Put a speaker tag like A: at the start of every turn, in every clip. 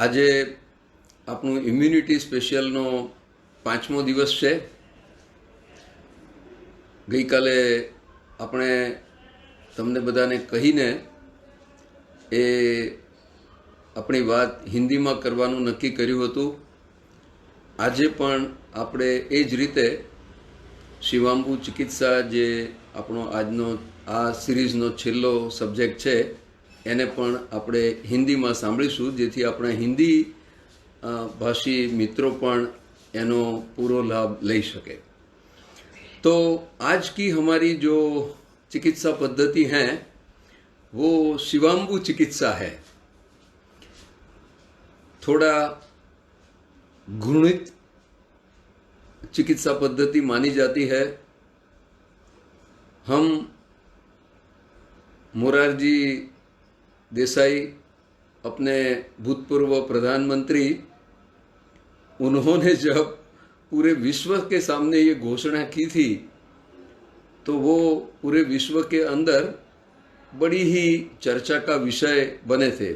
A: આજે આપણું ઇમ્યુનિટી સ્પેશિયલનો 5મો દિવસ છે. ગઈકાલે આપણે તમને બધાને કહીને એ આપણી વાત હિન્દીમાં કરવાનું નક્કી કર્યું હતું. આજે પણ આપણે એ જ રીતે શિવાંબુ ચિકિત્સા જે આપણો આજનો આ સિરીઝનો છેલ્લો સબ્જેક્ટ છે એને પણ આપણે હિન્દીમાં સાંભળીશું, જેથી આપણા હિન્દી भाषी मित्रों पण एनो पूरा लाभ ले सके. तो आज की हमारी जो चिकित्सा पद्धति है वो शिवांबु चिकित्सा है. थोड़ा घृणित चिकित्सा पद्धति मानी जाती है. हम मोरारजी देसाई अपने भूतपूर्व प्रधानमंत्री, उन्होंने जब पूरे विश्व के सामने ये घोषणा की थी तो वो पूरे विश्व के अंदर बड़ी ही चर्चा का विषय बने थे,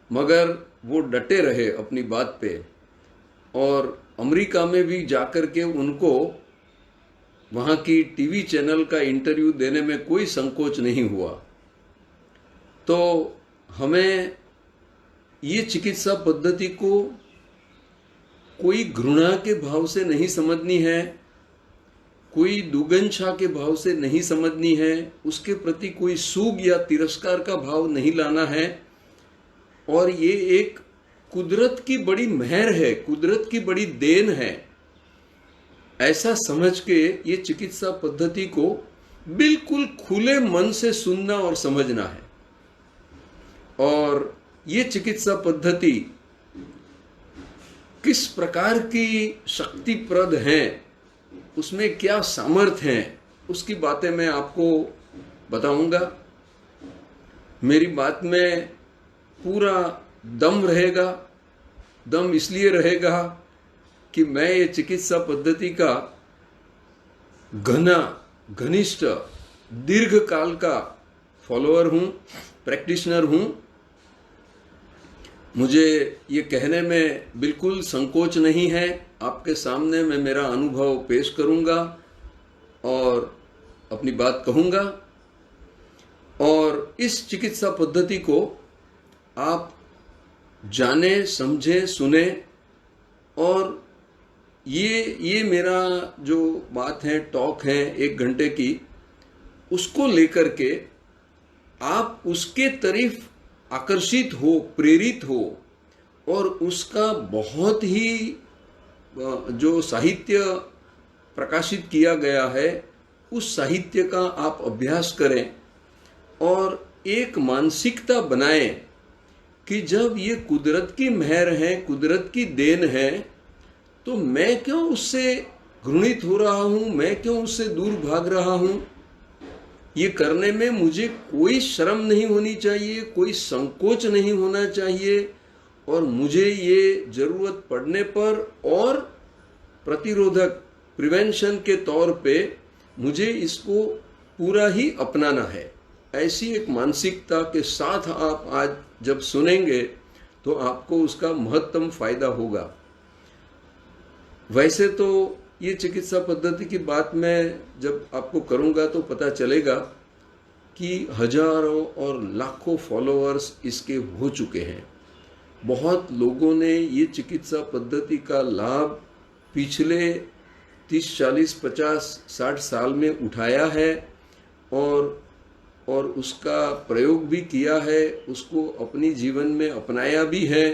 A: मगर वो डटे रहे अपनी बात पे और अमेरिका में भी जाकर के उनको वहाँ की टीवी चैनल का इंटरव्यू देने में कोई संकोच नहीं हुआ. तो हमें ये चिकित्सा पद्धति को कोई घृणा के भाव से नहीं समझनी है, कोई दुगंछा के भाव से नहीं समझनी है, उसके प्रति कोई सूग या तिरस्कार का भाव नहीं लाना है. और ये एक कुदरत की बड़ी मेहर है, कुदरत की बड़ी देन है, ऐसा समझ के ये चिकित्सा पद्धति को बिल्कुल खुले मन से सुनना और समझना है. और ये चिकित्सा पद्धति किस प्रकार की शक्तिप्रद है, उसमें क्या सामर्थ्य है, उसकी बातें मैं आपको बताऊंगा. मेरी बात में पूरा दम रहेगा. दम इसलिए रहेगा कि मैं ये चिकित्सा पद्धति का घनिष्ठ दीर्घ काल का फॉलोअर हूँ, प्रैक्टिशनर हूँ. मुझे ये कहने में बिल्कुल संकोच नहीं है. आपके सामने मैं मेरा अनुभव पेश करूंगा और अपनी बात कहूंगा. और इस चिकित्सा पद्धति को आप जाने, समझे, सुने. और ये मेरा जो बात है, टॉक है 1 घंटे की, उसको लेकर के आप उसके तरफ आकर्षित हो, प्रेरित हो और उसका बहुत ही जो साहित्य प्रकाशित किया गया है उस साहित्य का आप अभ्यास करें और एक मानसिकता बनाएं कि जब ये कुदरत की मेहर है, कुदरत की देन है, तो मैं क्यों उससे घृणित हो रहा हूं, मैं क्यों उससे दूर भाग रहा हूं. ये करने में मुझे कोई शर्म नहीं होनी चाहिए, कोई संकोच नहीं होना चाहिए. और मुझे ये जरूरत पड़ने पर और प्रतिरोधक प्रिवेंशन के तौर पे मुझे इसको पूरा ही अपनाना है. ऐसी एक मानसिकता के साथ आप आज जब सुनेंगे तो आपको उसका महत्तम फायदा होगा. वैसे तो ये चिकित्सा पद्धति की बात मैं जब आपको करूंगा तो पता चलेगा कि हजारों और लाखों फॉलोअर्स इसके हो चुके हैं. बहुत लोगों ने ये चिकित्सा पद्धति का लाभ पिछले 30, 40, 50, 60 साल में उठाया है और उसका प्रयोग भी किया है, उसको अपनी जीवन में अपनाया भी है,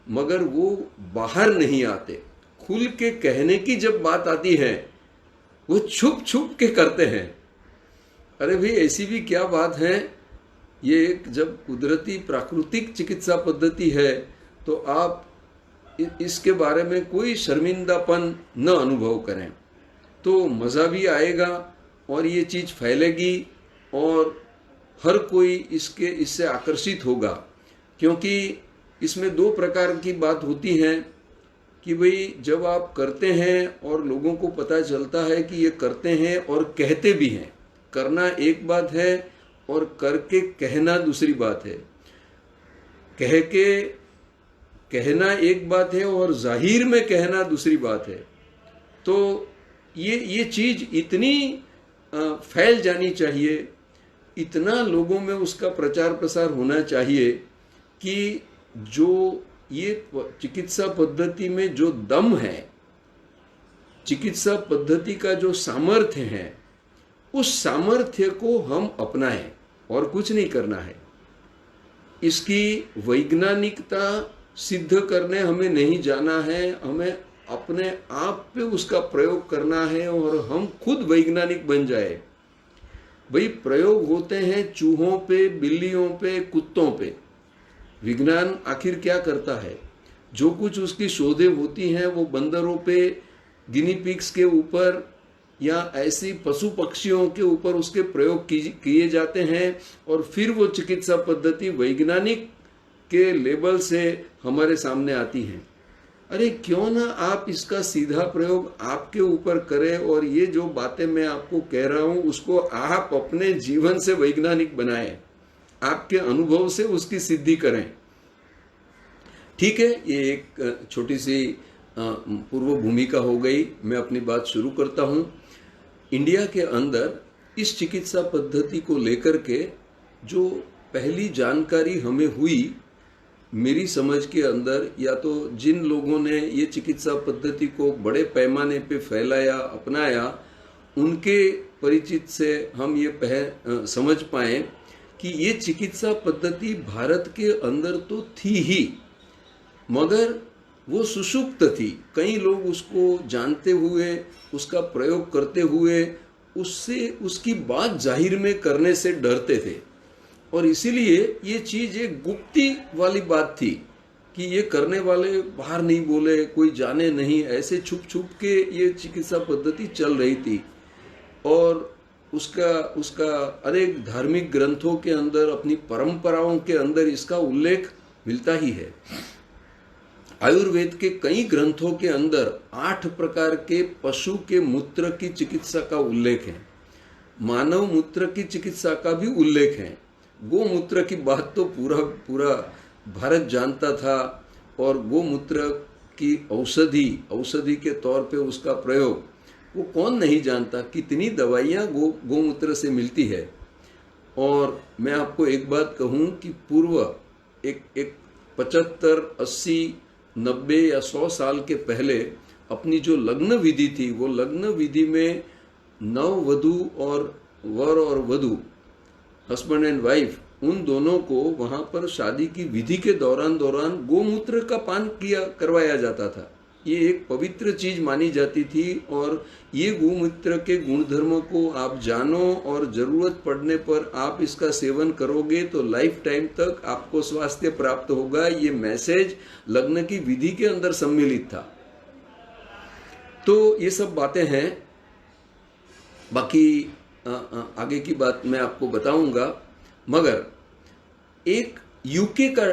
A: मगर वो बाहर नहीं आते. खुल के कहने की जब बात आती है वो छुप छुप के करते हैं. अरे भाई, ऐसी भी क्या बात है. ये एक जब कुदरती प्राकृतिक चिकित्सा पद्धति है तो आप इसके बारे में कोई शर्मिंदापन न अनुभव करें तो मज़ा भी आएगा और ये चीज़ फैलेगी और हर कोई इससे आकर्षित होगा. क्योंकि इसमें 2 प्रकार की बात होती है कि भाई जब आप करते हैं और लोगों को पता चलता है कि ये करते हैं और कहते भी हैं. करना एक बात है और करके कहना दूसरी बात है. कह के कहना एक बात है और जाहिर में कहना दूसरी बात है। तो ये चीज इतनी फैल जानी चाहिए, इतना लोगों में उसका प्रचार प्रसार होना चाहिए कि जो ये चिकित्सा पद्धति में जो दम है, चिकित्सा पद्धति का जो सामर्थ्य है, उस सामर्थ्य को हम अपनाएं और कुछ नहीं करना है। इसकी वैज्ञानिकता सिद्ध करने हमें नहीं जाना है, हमें अपने आप पे उसका प्रयोग करना है और हम खुद वैज्ञानिक बन जाए। भाई प्रयोग होते हैं चूहों पे, बिल्लियों पे, कुत्तों पे। विज्ञान आखिर क्या करता है? जो कुछ उसकी शोधें होती हैं वो बंदरों पे, गिनी पिग्स के ऊपर या ऐसी पशु पक्षियों के ऊपर उसके प्रयोग किए जाते हैं और फिर वो चिकित्सा पद्धति वैज्ञानिक के लेवल से हमारे सामने आती हैं। अरे क्यों ना आप इसका सीधा प्रयोग आपके ऊपर करें और ये जो बातें मैं आपको कह रहा हूं उसको आप अपने जीवन से वैज्ञानिक बनाएं, आपके अनुभव से उसकी सिद्धि करें। ठीक है, ये एक छोटी सी पूर्व भूमिका हो गई। मैं अपनी बात शुरू करता हूं। इंडिया के अंदर इस चिकित्सा पद्धति को लेकर के जो पहली जानकारी हमें हुई, मेरी समझ के अंदर, या तो जिन लोगों ने ये चिकित्सा पद्धति को बड़े पैमाने पे फैलाया, अपनाया, उनके परिचित से हम ये समझ पाए कि ये चिकित्सा पद्धति भारत के अंदर तो थी ही, मगर वो सुषुप्त थी। कई लोग उसको जानते हुए, उसका प्रयोग करते हुए, उससे उसकी बात जाहिर में करने से डरते थे और इसीलिए ये चीज एक गुप्ती वाली बात थी कि ये करने वाले बाहर नहीं बोले, कोई जाने नहीं, ऐसे छुप छुप के ये चिकित्सा पद्धति चल रही थी। और उसका अनेक धार्मिक ग्रंथों के अंदर, अपनी परंपराओं के अंदर इसका उल्लेख मिलता ही है। आयुर्वेद के कई ग्रंथों के अंदर 8 प्रकार के पशु के मूत्र की चिकित्सा का उल्लेख है। मानव मूत्र की चिकित्सा का भी उल्लेख है। गोमूत्र की बात तो पूरा भारत जानता था और गोमूत्र की औषधि के तौर पे उसका प्रयोग वो कौन नहीं जानता। कितनी दवाइयाँ गोमूत्र से मिलती है। और मैं आपको एक बात कहूँ कि पूर्व एक 75, 80, 90 या 100 साल के पहले अपनी जो लग्न विधि थी, वो लग्न विधि में नववधू और वर और वधू, हस्बैंड एंड वाइफ, उन दोनों को वहां पर शादी की विधि के दौरान गोमूत्र का पान करवाया जाता था। ये एक पवित्र चीज मानी जाती थी और ये गोमूत्र के गुणधर्म को आप जानो और जरूरत पड़ने पर आप इसका सेवन करोगे तो लाइफ टाइम तक आपको स्वास्थ्य प्राप्त होगा। ये मैसेज लग्न की विधि के अंदर सम्मिलित था। तो ये सब बातें हैं। बाकी आगे की बात मैं आपको बताऊंगा। मगर एक यूके का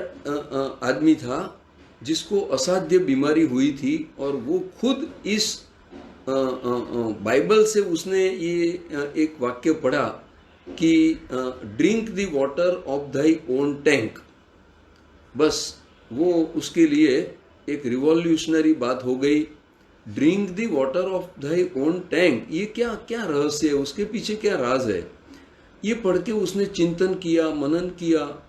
A: आदमी था जिसको असाध्य बीमारी हुई थी और वो खुद इस बाइबल से उसने ये एक वाक्य पढ़ा कि drink the water of thy own tank. बस वो उसके लिए एक रिवॉल्यूशनरी बात हो गई। Drink the water of thy own tank, ये क्या रहस्य है, उसके पीछे क्या राज है। ये पढ़ के उसने चिंतन किया, मनन किया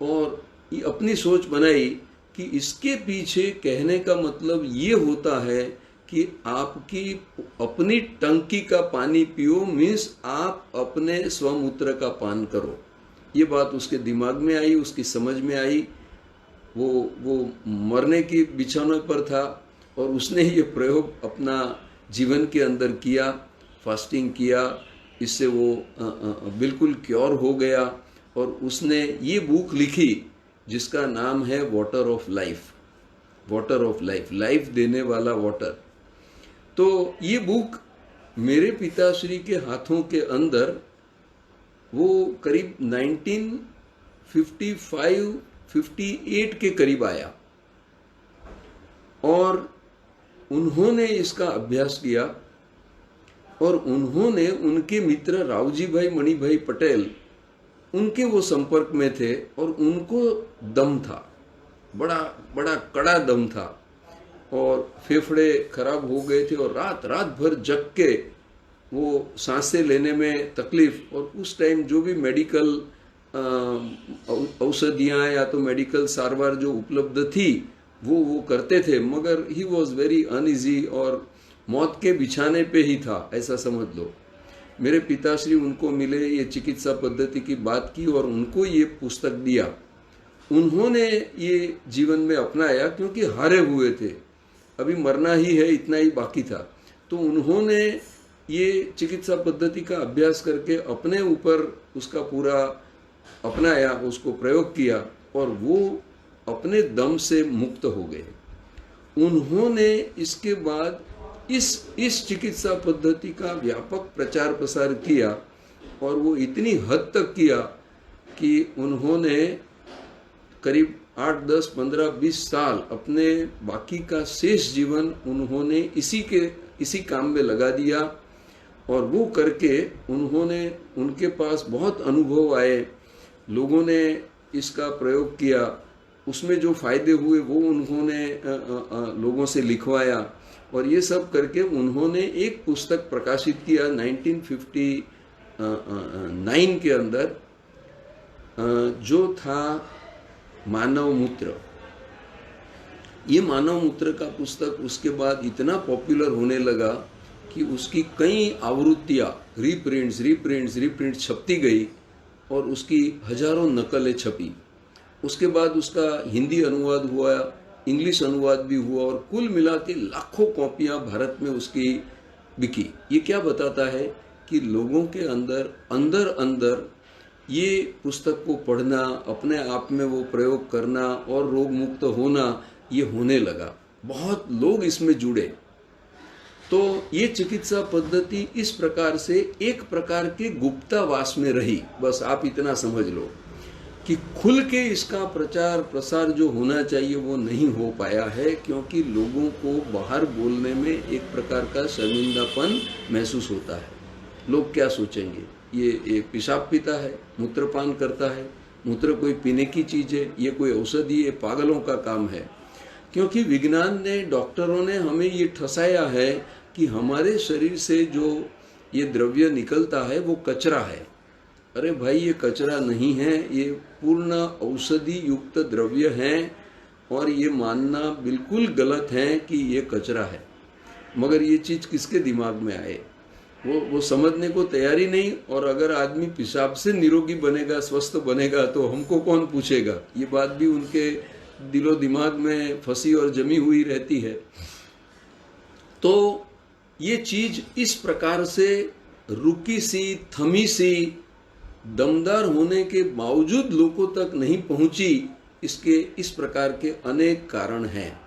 A: और ये अपनी सोच बनाई कि इसके पीछे कहने का मतलब ये होता है कि आपकी अपनी टंकी का पानी पियो, मीन्स आप अपने स्वमूत्र का पान करो। ये बात उसके दिमाग में आई, उसकी समझ में आई। वो मरने की बिछौने पर था और उसने ये प्रयोग अपना जीवन के अंदर किया, फास्टिंग किया। इससे वो बिल्कुल क्योर हो गया और उसने ये बुक लिखी जिसका नाम है water of life. Water of life, life देने वाला वाटर। तो ये बुक मेरे पिताश्री के हाथों के अंदर वो करीब 1955-58 के करीब आया और उन्होंने इसका अभ्यास किया और उन्होंने उनके मित्र रावजी भाई मणिभाई पटेल, उनके वो संपर्क में थे और उनको दम था, बड़ा बड़ा कड़ा दम था और फेफड़े खराब हो गए थे और रात रात भर जग के वो सांसें लेने में तकलीफ। और उस टाइम जो भी मेडिकल औषधियाँ या तो मेडिकल सारवार जो उपलब्ध थी वो करते थे, मगर ही वॉज वेरी अनईजी और मौत के बिछाने पे ही था, ऐसा समझ लो। मेरे पिताश्री उनको मिले, ये चिकित्सा पद्धति की बात की और उनको ये पुस्तक दिया। उन्होंने ये जीवन में अपनाया क्योंकि हारे हुए थे, अभी मरना ही है, इतना ही बाकी था। तो उन्होंने ये चिकित्सा पद्धति का अभ्यास करके अपने ऊपर उसका पूरा अपनाया, उसको प्रयोग किया और वो अपने दम से मुक्त हो गए। उन्होंने इसके बाद इस चिकित्सा पद्धति का व्यापक प्रचार प्रसार किया और वो इतनी हद तक किया कि उन्होंने करीब 8, 10, 15, 20 साल अपने बाकी का शेष जीवन उन्होंने इसी काम में लगा दिया। और वो करके उन्होंने, उनके पास बहुत अनुभव आए, लोगों ने इसका प्रयोग किया, उसमें जो फायदे हुए वो उन्होंने लोगों से लिखवाया और ये सब करके उन्होंने एक पुस्तक प्रकाशित किया 1959 के अंदर, जो था मानव मूत्र। ये मानव मूत्र का पुस्तक उसके बाद इतना पॉपुलर होने लगा कि उसकी कई आवृत्तियाँ रीप्रिंट्स छपती गई और उसकी हजारों नकलें छपी। उसके बाद उसका हिंदी अनुवाद हुआ, इंग्लिश अनुवाद भी हुआ और कुल मिला के लाखों कॉपियाँ भारत में उसकी बिकी। ये क्या बताता है कि लोगों के अंदर ये पुस्तक को पढ़ना, अपने आप में वो प्रयोग करना और रोग मुक्त होना, ये होने लगा। बहुत लोग इसमें जुड़े। तो ये चिकित्सा पद्धति इस प्रकार से एक प्रकार के गुप्तावास में रही। बस आप इतना समझ लो कि खुल के इसका प्रचार प्रसार जो होना चाहिए वो नहीं हो पाया है, क्योंकि लोगों को बाहर बोलने में एक प्रकार का शर्मिंदापन महसूस होता है। लोग क्या सोचेंगे, ये पेशाब पीता है, मूत्रपान करता है, मूत्र कोई पीने की चीज़ है, ये कोई औषधि, ये पागलों का काम है। क्योंकि विज्ञान ने, डॉक्टरों ने हमें ये ठसाया है कि हमारे शरीर से जो ये द्रव्य निकलता है वो कचरा है। अरे भाई, ये कचरा नहीं है, ये पूर्ण औषधि युक्त द्रव्य हैं और ये मानना बिल्कुल गलत है कि ये कचरा है। मगर ये चीज़ किसके दिमाग में आए, वो समझने को तैयारी नहीं। और अगर आदमी पेशाब से निरोगी बनेगा, स्वस्थ बनेगा, तो हमको कौन पूछेगा। ये बात भी उनके दिलो दिमाग में फंसी और जमी हुई रहती है। तो ये चीज इस प्रकार से रुकी सी, थमी सी, दमदार होने के बावजूद लोगों तक नहीं पहुंची, इसके इस प्रकार के अनेक कारण हैं।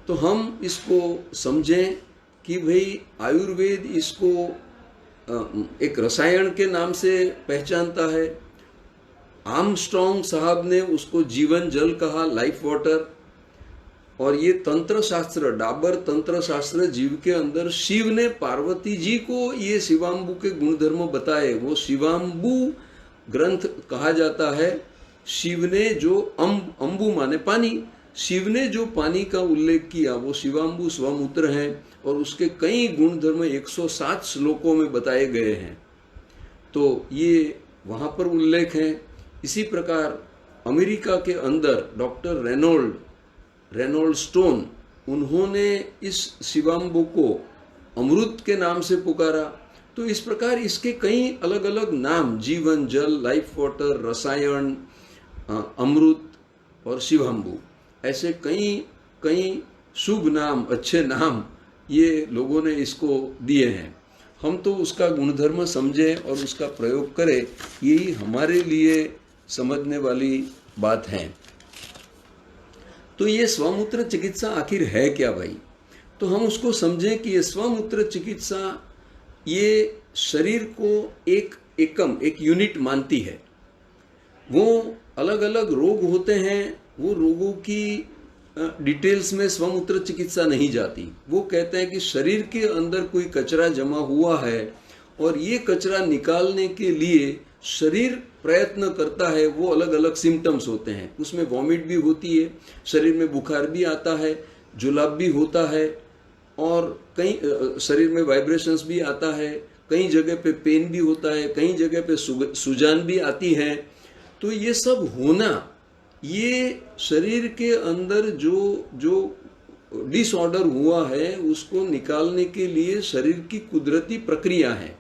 A: तो हम इसको समझें कि भाई आयुर्वेद इसको एक रसायन के नाम से पहचानता है। आर्मस्ट्रॉन्ग साहब ने उसको जीवन जल कहा, लाइफ वाटर। और ये तंत्र शास्त्र, डाबर तंत्र शास्त्र, जीव के अंदर शिव ने पार्वती जी को ये शिवाम्बु के गुणधर्म बताए। वो शिवाम्बु ग्रंथ कहा जाता है। शिव ने जो अंबु माने पानी, शिव ने जो पानी का उल्लेख किया वो शिवाम्बु स्वमूत्र है और उसके कई गुणधर्म 107 श्लोकों में बताए गए हैं। तो ये वहाँ पर उल्लेख है। इसी प्रकार अमेरिका के अंदर डॉक्टर रेनोल्ड स्टोन, उन्होंने इस शिवाम्बु को अमृत के नाम से पुकारा। तो इस प्रकार इसके कई अलग अलग नाम, जीवन जल, लाइफ वाटर, रसायन, अमृत और शिवाम्बु, ऐसे कई शुभ नाम, अच्छे नाम ये लोगों ने इसको दिए हैं। हम तो उसका गुणधर्म समझें और उसका प्रयोग करें, यही हमारे लिए समझने वाली बात है। तो ये स्वमूत्र चिकित्सा आखिर है क्या भाई? तो हम उसको समझें कि ये स्वमूत्र चिकित्सा ये शरीर को एक यूनिट मानती है। वो अलग अलग रोग होते हैं, वो रोगों की डिटेल्स में स्वमूत्र चिकित्सा नहीं जाती। वो कहते हैं कि शरीर के अंदर कोई कचरा जमा हुआ है और ये कचरा निकालने के लिए शरीर प्रयत्न करता है, वो अलग अलग सिम्टम्स होते हैं। उसमें वॉमिट भी होती है, शरीर में बुखार भी आता है, जुलाब भी होता है, और कई शरीर में वाइब्रेशंस भी आता है, कई जगह पे पेन भी होता है, कई जगह पे सूजन भी आती है। तो ये सब होना, ये शरीर के अंदर जो जो डिसऑर्डर हुआ है उसको निकालने के लिए शरीर की कुदरती प्रक्रिया है।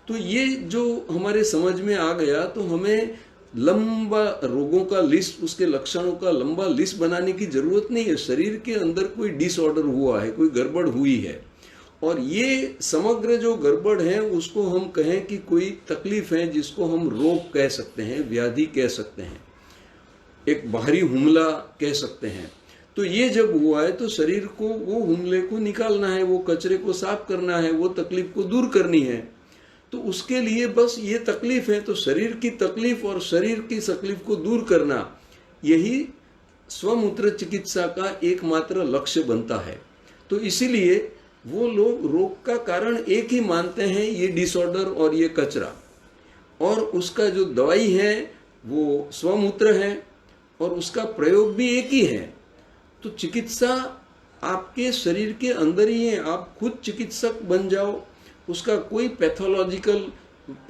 A: तो ये जो हमारे समझ में आ गया, तो हमें लंबा रोगों का लिस्ट, उसके लक्षणों का लंबा लिस्ट बनाने की जरूरत नहीं है। शरीर के अंदर कोई डिसऑर्डर हुआ है, कोई गड़बड़ हुई है, और ये समग्र जो गड़बड़ है उसको हम कहें कि कोई तकलीफ है, जिसको हम रोग कह सकते हैं, व्याधि कह सकते हैं, एक बाहरी हुमला कह सकते हैं। तो ये जब हुआ है तो शरीर को वो हुमले को निकालना है, वो कचरे को साफ करना है, वो तकलीफ को दूर करनी है। तो उसके लिए बस ये तकलीफ है, तो शरीर की तकलीफ और शरीर की तकलीफ को दूर करना, यही स्वमूत्र चिकित्सा का एकमात्र लक्ष्य बनता है। तो इसीलिए वो लोग रोग का कारण एक ही मानते हैं, ये डिसऑर्डर और ये कचरा, और उसका जो दवाई है वो स्वमूत्र है, और उसका प्रयोग भी एक ही है। तो चिकित्सा आपके शरीर के अंदर ही है, आप खुद चिकित्सक बन जाओ। उसका कोई पैथोलॉजिकल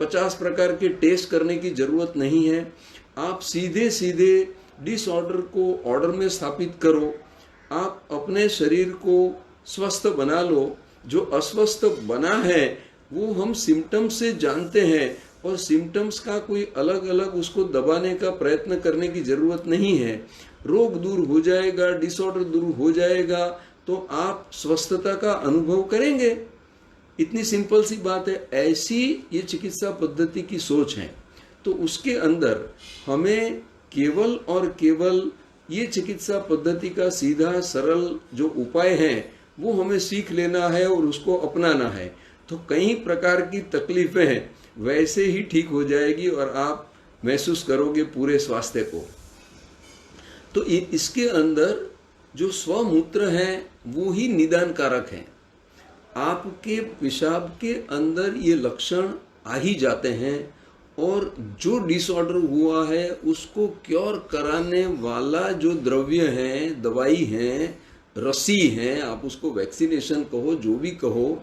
A: 50 प्रकार के टेस्ट करने की जरूरत नहीं है। आप सीधे सीधे डिसऑर्डर को ऑर्डर में स्थापित करो, आप अपने शरीर को स्वस्थ बना लो। जो अस्वस्थ बना है वो हम सिम्टम्स से जानते हैं, और सिम्टम्स का कोई अलग अलग उसको दबाने का प्रयत्न करने की जरूरत नहीं है। रोग दूर हो जाएगा, डिसऑर्डर दूर हो जाएगा, तो आप स्वस्थता का अनुभव करेंगे। इतनी सिंपल सी बात है। ऐसी ये चिकित्सा पद्धति की सोच है। तो उसके अंदर हमें केवल और केवल ये चिकित्सा पद्धति का सीधा सरल जो उपाय है वो हमें सीख लेना है और उसको अपनाना है। तो कई प्रकार की तकलीफें वैसे ही ठीक हो जाएगी और आप महसूस करोगे पूरे स्वास्थ्य को। तो इसके अंदर जो स्वमूत्र है वो ही निदान कारक है। आपके पेशाब के अंदर ये लक्षण आ ही जाते हैं, और जो डिसऑर्डर हुआ है उसको क्योर कराने वाला जो द्रव्य है, दवाई है, रसी है, आप उसको वैक्सीनेशन कहो, जो भी कहो,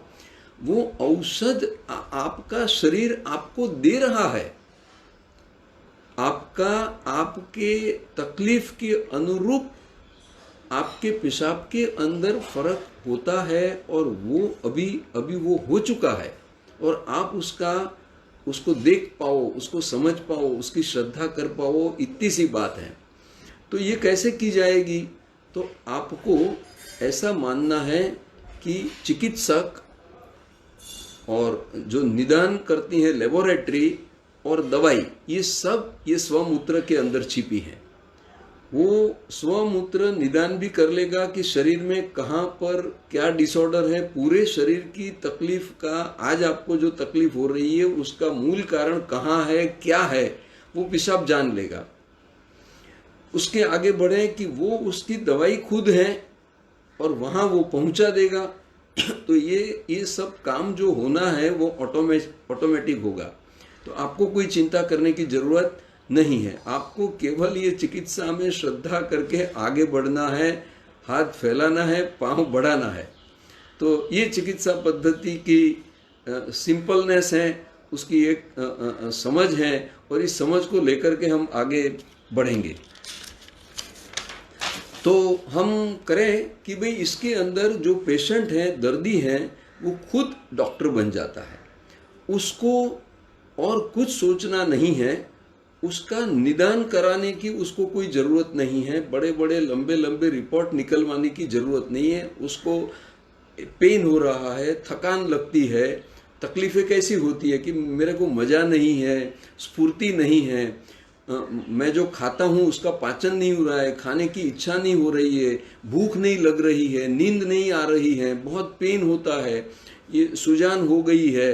A: वो औषध आपका शरीर आपको दे रहा है। आपका आपके तकलीफ के अनुरूप आपके पेशाब के अंदर फर्क होता है, और वो अभी वो हो चुका है, और आप उसको देख पाओ, उसको समझ पाओ, उसकी श्रद्धा कर पाओ, इतनी सी बात है। तो ये कैसे की जाएगी? तो आपको ऐसा मानना है कि चिकित्सक और जो निदान करती है लेबोरेटरी और दवाई, ये सब ये स्वमूत्र के अंदर छिपी है। वो स्वमूत्र निदान भी कर लेगा कि शरीर में कहाँ पर क्या डिसऑर्डर है, पूरे शरीर की तकलीफ का, आज आपको जो तकलीफ हो रही है उसका मूल कारण कहाँ है, क्या है, वो पेशाब जान लेगा। उसके आगे बढ़े कि वो उसकी दवाई खुद है और वहाँ वो पहुँचा देगा। तो ये सब काम जो होना है वो ऑटोमेटिक होगा। तो आपको कोई चिंता करने की जरूरत नहीं है। आपको केवल ये चिकित्सा में श्रद्धा करके आगे बढ़ना है, हाथ फैलाना है, पांव बढ़ाना है। तो ये चिकित्सा पद्धति की सिंपलनेस है, उसकी एक समझ है, और इस समझ को लेकर के हम आगे बढ़ेंगे। तो हम करें कि भाई इसके अंदर जो पेशेंट है, दर्दी है, वो खुद डॉक्टर बन जाता है। उसको और कुछ सोचना नहीं है, उसका निदान कराने की उसको कोई ज़रूरत नहीं है, बड़े बड़े लंबे लंबे रिपोर्ट निकलवाने की ज़रूरत नहीं है। उसको पेन हो रहा है, थकान लगती है, तकलीफ़ें कैसी होती है कि मेरे को मज़ा नहीं है, स्फूर्ति नहीं है, मैं जो खाता हूँ उसका पाचन नहीं हो रहा है, खाने की इच्छा नहीं हो रही है, भूख नहीं लग रही है, नींद नहीं आ रही है, बहुत पेन होता है, ये सूजन हो गई है,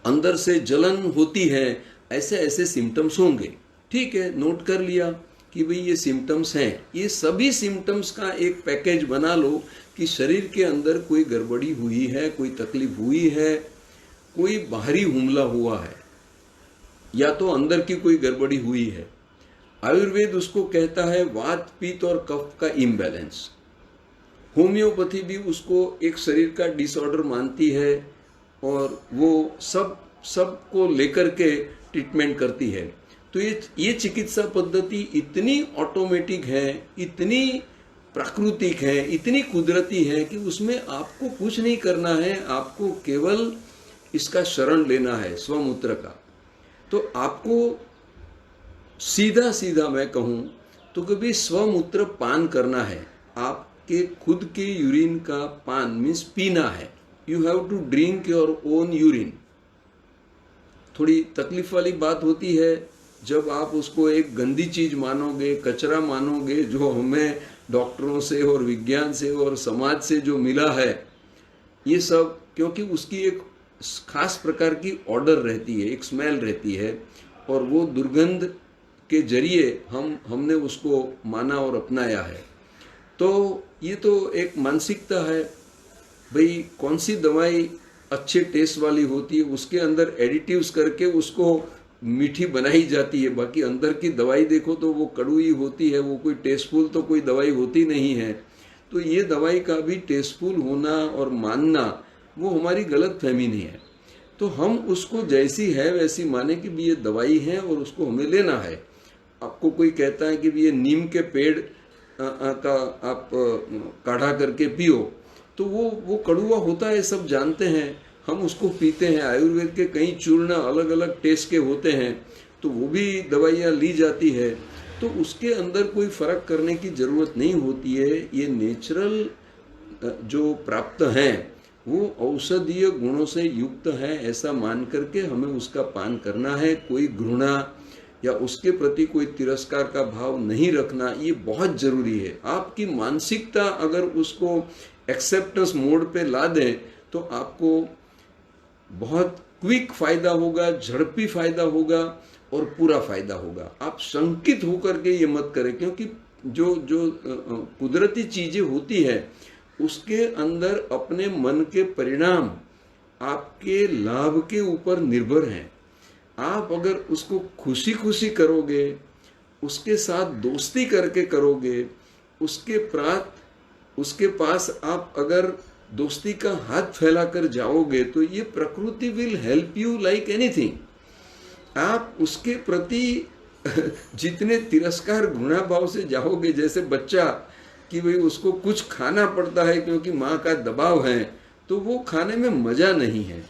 A: अंदर से जलन होती है, ऐसे ऐसे सिम्टम्स होंगे। ठीक है, नोट कर लिया कि भाई ये सिम्टम्स हैं। ये सभी सिम्टम्स का एक पैकेज बना लो कि शरीर के अंदर कोई गड़बड़ी हुई है, कोई तकलीफ हुई है, कोई बाहरी हमला हुआ है। या तो अंदर की कोई गड़बड़ी हुई है। आयुर्वेद उसको कहता है वात पित्त और कफ का इम्बैलेंस। होम्योपैथी भी उसको एक शरीर का डिसऑर्डर मानती है और वो सब को लेकर के ट्रीटमेंट करती है। तो ये चिकित्सा पद्धति इतनी ऑटोमेटिक है, इतनी प्राकृतिक है, इतनी कुदरती है कि उसमें आपको कुछ नहीं करना है, आपको केवल इसका शरण लेना है, स्वमूत्र का। तो आपको सीधा सीधा मैं कहूं तो कभी स्वमूत्र पान करना है, आपके खुद के यूरिन का पान मीन्स पीना है। You have to drink your own urine. थोड़ी तकलीफ वाली बात होती है जब आप उसको एक गंदी चीज मानोगे, कचरा मानोगे, जो हमें डॉक्टरों से और विज्ञान से और समाज से जो मिला है, ये सब क्योंकि उसकी एक खास प्रकार की ऑर्डर रहती है, एक स्मेल रहती है, और वो दुर्गंध के जरिए हमने उसको माना और अपनाया है। तो ये तो एक मानसिकता है भाई, कौन सी दवाई अच्छे टेस्ट वाली होती है, उसके अंदर एडिटिव्स करके उसको मीठी बनाई जाती है, बाकी अंदर की दवाई देखो तो वो कड़वी होती है, वो कोई टेस्टफुल तो कोई दवाई होती नहीं है। तो ये दवाई का भी टेस्टफुल होना और मानना वो हमारी गलत फहमी नहीं है। तो हम उसको जैसी है वैसी माने कि भी ये दवाई है और उसको हमें लेना है। आपको कोई कहता है कि भी ये नीम के पेड़ का आप काढ़ा करके पियो, तो वो कड़वा होता है, सब जानते हैं, हम उसको पीते हैं। आयुर्वेद के कई चूर्ण अलग अलग टेस्ट के होते हैं, तो वो भी दवाइयाँ ली जाती है। तो उसके अंदर कोई फर्क करने की जरूरत नहीं होती है। ये नेचुरल जो प्राप्त हैं वो औषधीय गुणों से युक्त है, ऐसा मान करके हमें उसका पान करना है। कोई घृणा या उसके प्रति कोई तिरस्कार का भाव नहीं रखना, ये बहुत जरूरी है। आपकी मानसिकता अगर उसको एक्सेप्टेंस मोड पे ला दें तो आपको बहुत क्विक फायदा होगा, झड़पी फायदा होगा और पूरा फायदा होगा। आप शंकित होकर के ये मत करें, क्योंकि जो कुदरती चीजें होती है उसके अंदर अपने मन के परिणाम आपके लाभ के ऊपर निर्भर हैं। आप अगर उसको खुशी खुशी करोगे, उसके साथ दोस्ती करके करोगे, उसके पास आप अगर दोस्ती का हाथ फैलाकर जाओगे, तो ये प्रकृति will help you like anything. आप उसके प्रति जितने तिरस्कार घृणा भाव से जाओगे, जैसे बच्चा कि भाई उसको कुछ खाना पड़ता है क्योंकि माँ का दबाव है, तो वो खाने में मजा नहीं है,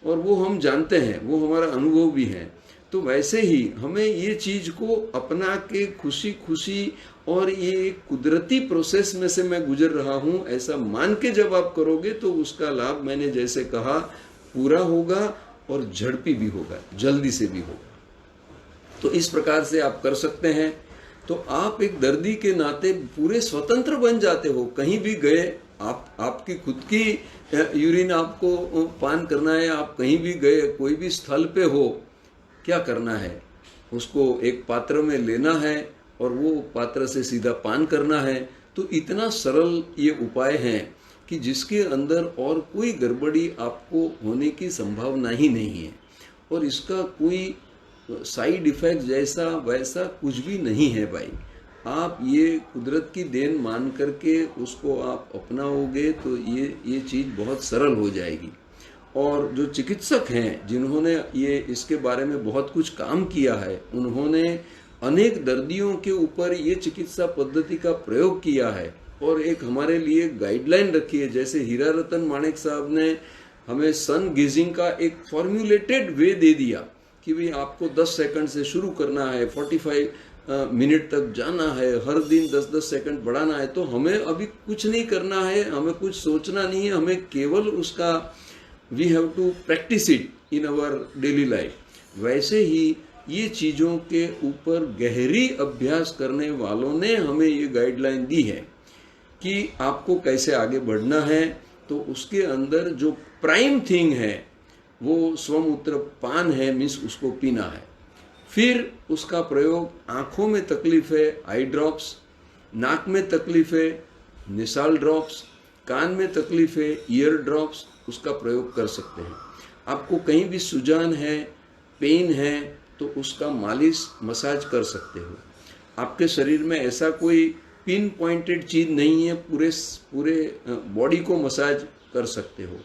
A: और वो हम जानते हैं, वो हमारा अनुभव भी है। तो वैसे ही हमें ये चीज को अपना के खुशी खुशी, और ये कुदरती प्रोसेस में से मैं गुजर रहा हूँ ऐसा मान के जब आप करोगे, तो उसका लाभ मैंने जैसे कहा पूरा होगा और झड़पी भी होगा, जल्दी से भी होगा। तो इस प्रकार से आप कर सकते हैं। तो आप एक दर्दी के नाते पूरे स्वतंत्र बन जाते हो। कहीं भी गए, आपकी खुद की यूरिन आपको पान करना है, आप कहीं भी गए, कोई भी स्थल पे हो, क्या करना है, उसको एक पात्र में लेना है और वो पात्र से सीधा पान करना है। तो इतना सरल ये उपाय है कि जिसके अंदर और कोई गड़बड़ी आपको होने की संभावना ही नहीं है, और इसका कोई साइड इफेक्ट जैसा वैसा कुछ भी नहीं है भाई। आप ये कुदरत की देन मान करके उसको आप अपनाओगे तो ये चीज़ बहुत सरल हो जाएगी। और जो चिकित्सक हैं जिन्होंने ये इसके बारे में बहुत कुछ काम किया है, उन्होंने अनेक दर्दियों के ऊपर ये चिकित्सा पद्धति का प्रयोग किया है और एक हमारे लिए गाइडलाइन रखी है। जैसे हीरा रतन माणिक साहब ने हमें सन गीजिंग का एक फॉर्म्युलेटेड वे दे दिया कि भाई आपको 10 सेकंड से शुरू करना है, 45 मिनट तक जाना है, हर दिन 10-10 सेकंड बढ़ाना है। तो हमें अभी कुछ नहीं करना है, हमें कुछ सोचना नहीं है, हमें केवल उसका we have to practice it in our daily life. वैसे ही ये चीज़ों के ऊपर गहरी अभ्यास करने वालों ने हमें ये गाइडलाइन दी है कि आपको कैसे आगे बढ़ना है। तो उसके अंदर जो प्राइम थिंग है वो स्वमूत्र पान है, मीन्स उसको पीना है। फिर उसका प्रयोग आँखों में तकलीफ है, आई ड्रॉप्स, नाक में तकलीफ है, निसाल ड्रॉप्स, कान में तकलीफ है, ईयर ड्रॉप्स, उसका प्रयोग कर सकते हैं। आपको कहीं भी सूजन है, पेन है, तो उसका मालिश मसाज कर सकते हो। आपके शरीर में ऐसा कोई पिन पॉइंटेड चीज नहीं है, पूरे पूरे बॉडी को मसाज कर सकते हो।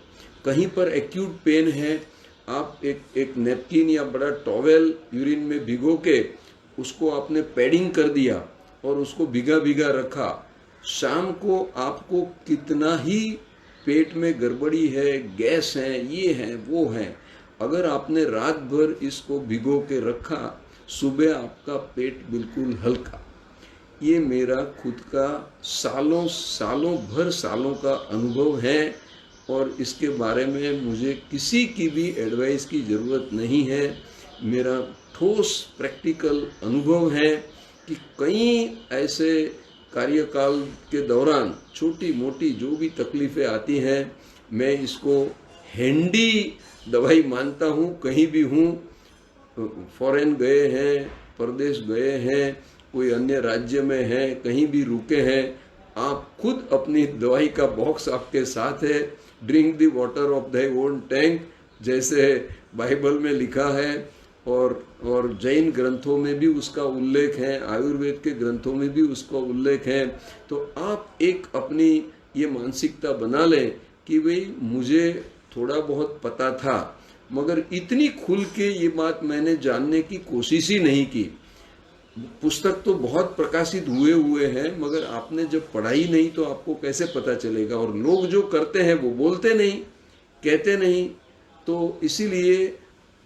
A: कहीं पर एक्यूट पेन है, आप एक नैपकिन या बड़ा टॉवेल यूरिन में भिगो के उसको आपने पैडिंग कर दिया और उसको भिगा भिगा रखा। शाम को आपको कितना ही पेट में गड़बड़ी है, गैस है, ये है वो है, अगर आपने रात भर इसको भिगो के रखा, सुबह आपका पेट बिल्कुल हल्का। ये मेरा खुद का सालों का अनुभव है और इसके बारे में मुझे किसी की भी एडवाइस की ज़रूरत नहीं है। मेरा ठोस प्रैक्टिकल अनुभव है कि कई ऐसे कार्यकाल के दौरान छोटी मोटी जो भी तकलीफ़ें आती हैं, मैं इसको हैंडी दवाई मानता हूँ। कहीं भी हूँ, फॉरेन गए हैं, परदेश गए हैं, कोई अन्य राज्य में है, कहीं भी रुके हैं, आप खुद अपनी दवाई का बॉक्स आपके साथ है। Drink the water of thy own tank, जैसे बाइबल में लिखा है और जैन ग्रंथों में भी उसका उल्लेख है, आयुर्वेद के ग्रंथों में भी उसका उल्लेख है। तो आप एक अपनी ये मानसिकता बना लें कि भाई मुझे थोड़ा बहुत पता था, मगर इतनी खुल के ये बात मैंने जानने की कोशिश ही नहीं की। पुस्तक तो बहुत प्रकाशित हुए हैं, मगर आपने जब पढ़ाई नहीं तो आपको कैसे पता चलेगा। और लोग जो करते हैं वो बोलते नहीं, कहते नहीं, तो इसीलिए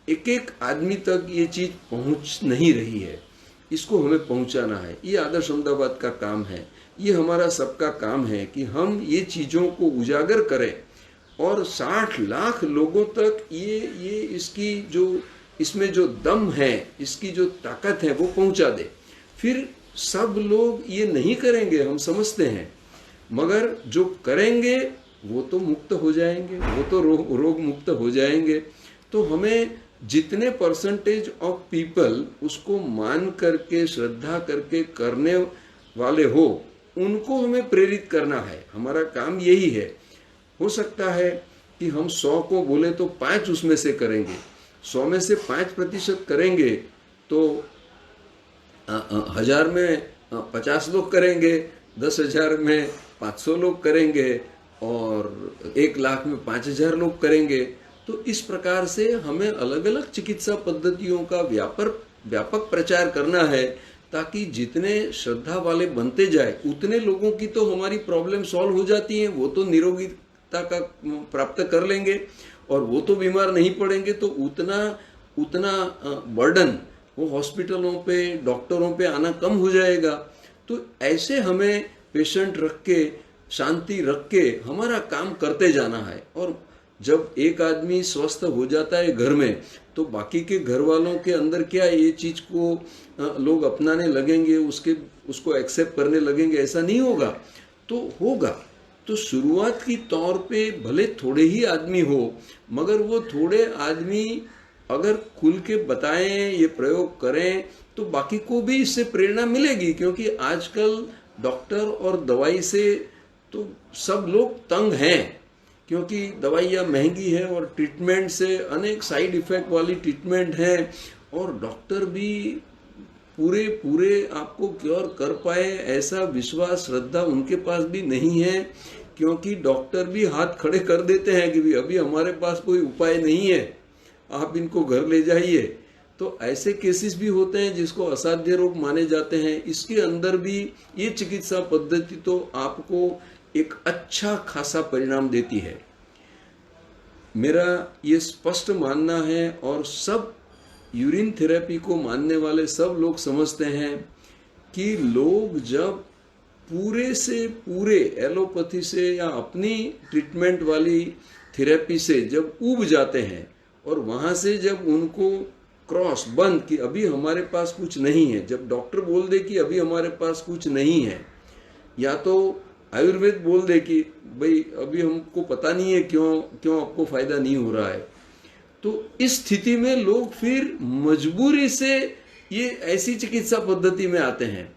A: एक एक आदमी तक ये चीज पहुंच नहीं रही है। इसको हमें पहुंचाना है। ये आदर्श अहमदाबाद का काम है, ये हमारा सबका काम है कि हम ये चीजों को उजागर करें और 60 लाख लोगों तक ये इसकी जो इसमें जो दम है, इसकी जो ताकत है वो पहुंचा दे। फिर सब लोग ये नहीं करेंगे, हम समझते हैं, मगर जो करेंगे वो तो मुक्त हो जाएंगे, वो तो रोग मुक्त हो जाएंगे। तो हमें जितने परसेंटेज ऑफ पीपल उसको मान करके, श्रद्धा करके करने वाले हो, उनको हमें प्रेरित करना है। हमारा काम यही है। हो सकता है कि हम 100 को बोले तो 5 उसमें से करेंगे, 100 में से 5% करेंगे तो 1000 में 50 लोग करेंगे, 10,000 में 500 लोग करेंगे और 1 लाख में 5,000 लोग करेंगे। तो इस प्रकार से हमें अलग अलग चिकित्सा पद्धतियों का व्यापक प्रचार करना है, ताकि जितने श्रद्धा वाले बनते जाए उतने लोगों की तो हमारी प्रॉब्लम सॉल्व हो जाती है। वो तो निरोगिता का प्राप्त कर लेंगे और वो तो बीमार नहीं पड़ेंगे, तो उतना बर्डन वो हॉस्पिटलों पे, डॉक्टरों पे आना कम हो जाएगा। तो ऐसे हमें पेशेंट रख के, शांति रख के हमारा काम करते जाना है। और जब एक आदमी स्वस्थ हो जाता है घर में, तो बाकी के घर वालों के अंदर क्या ये चीज को लोग अपनाने लगेंगे, उसको एक्सेप्ट करने लगेंगे? ऐसा नहीं होगा। तो होगा तो शुरुआत की तौर पे भले थोड़े ही आदमी हो, मगर वो थोड़े आदमी अगर खुल के बताएं, ये प्रयोग करें, तो बाकी को भी इससे प्रेरणा मिलेगी। क्योंकि आजकल डॉक्टर और दवाई से तो सब लोग तंग हैं, क्योंकि दवाइयाँ महंगी है और ट्रीटमेंट से अनेक साइड इफेक्ट वाली ट्रीटमेंट है, और डॉक्टर भी पूरे आपको क्योर कर पाए ऐसा विश्वास, श्रद्धा उनके पास भी नहीं है। क्योंकि डॉक्टर भी हाथ खड़े कर देते हैं कि भी अभी हमारे पास कोई उपाय नहीं है, आप इनको घर ले जाइए। तो ऐसे केसेस भी होते हैं जिसको असाध्य रोग माने जाते हैं। इसके अंदर भी ये चिकित्सा पद्धति तो आपको एक अच्छा खासा परिणाम देती है। मेरा ये स्पष्ट मानना है, और सब यूरिन थेरेपी को मानने वाले सब लोग समझते हैं कि लोग जब पूरे से पूरे एलोपैथी से या अपनी ट्रीटमेंट वाली थेरेपी से जब ऊब जाते हैं, और वहाँ से जब उनको क्रॉस बंद कि अभी हमारे पास कुछ नहीं है, जब डॉक्टर बोल दे कि अभी हमारे पास कुछ नहीं है, या तो आयुर्वेद बोल दे कि भाई अभी हमको पता नहीं है क्यों आपको फायदा नहीं हो रहा है, तो इस स्थिति में लोग फिर मजबूरी से ये ऐसी चिकित्सा पद्धति में आते हैं।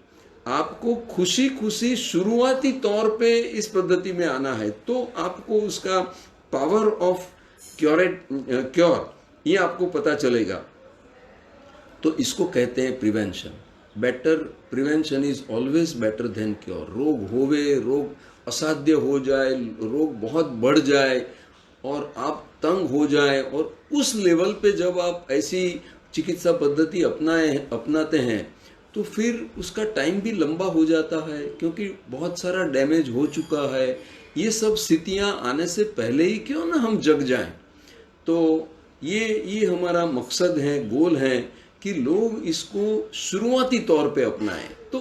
A: आपको खुशी खुशी शुरुआती तौर पे इस पद्धति में आना है, तो आपको उसका पावर ऑफ क्योर ये आपको पता चलेगा। तो इसको कहते हैं prevention. Better prevention is always better than cure. रोग होवे, रोग असाध्य हो जाए, रोग बहुत बढ़ जाए और आप तंग हो जाए, और उस लेवल पे जब आप ऐसी चिकित्सा पद्धति अपनाते हैं तो फिर उसका टाइम भी लंबा हो जाता है, क्योंकि बहुत सारा डैमेज हो चुका है। ये सब स्थितियां आने से पहले ही क्यों ना हम जग जाएं। तो ये हमारा मकसद है, गोल है कि लोग इसको शुरुआती तौर पे अपनाएं, तो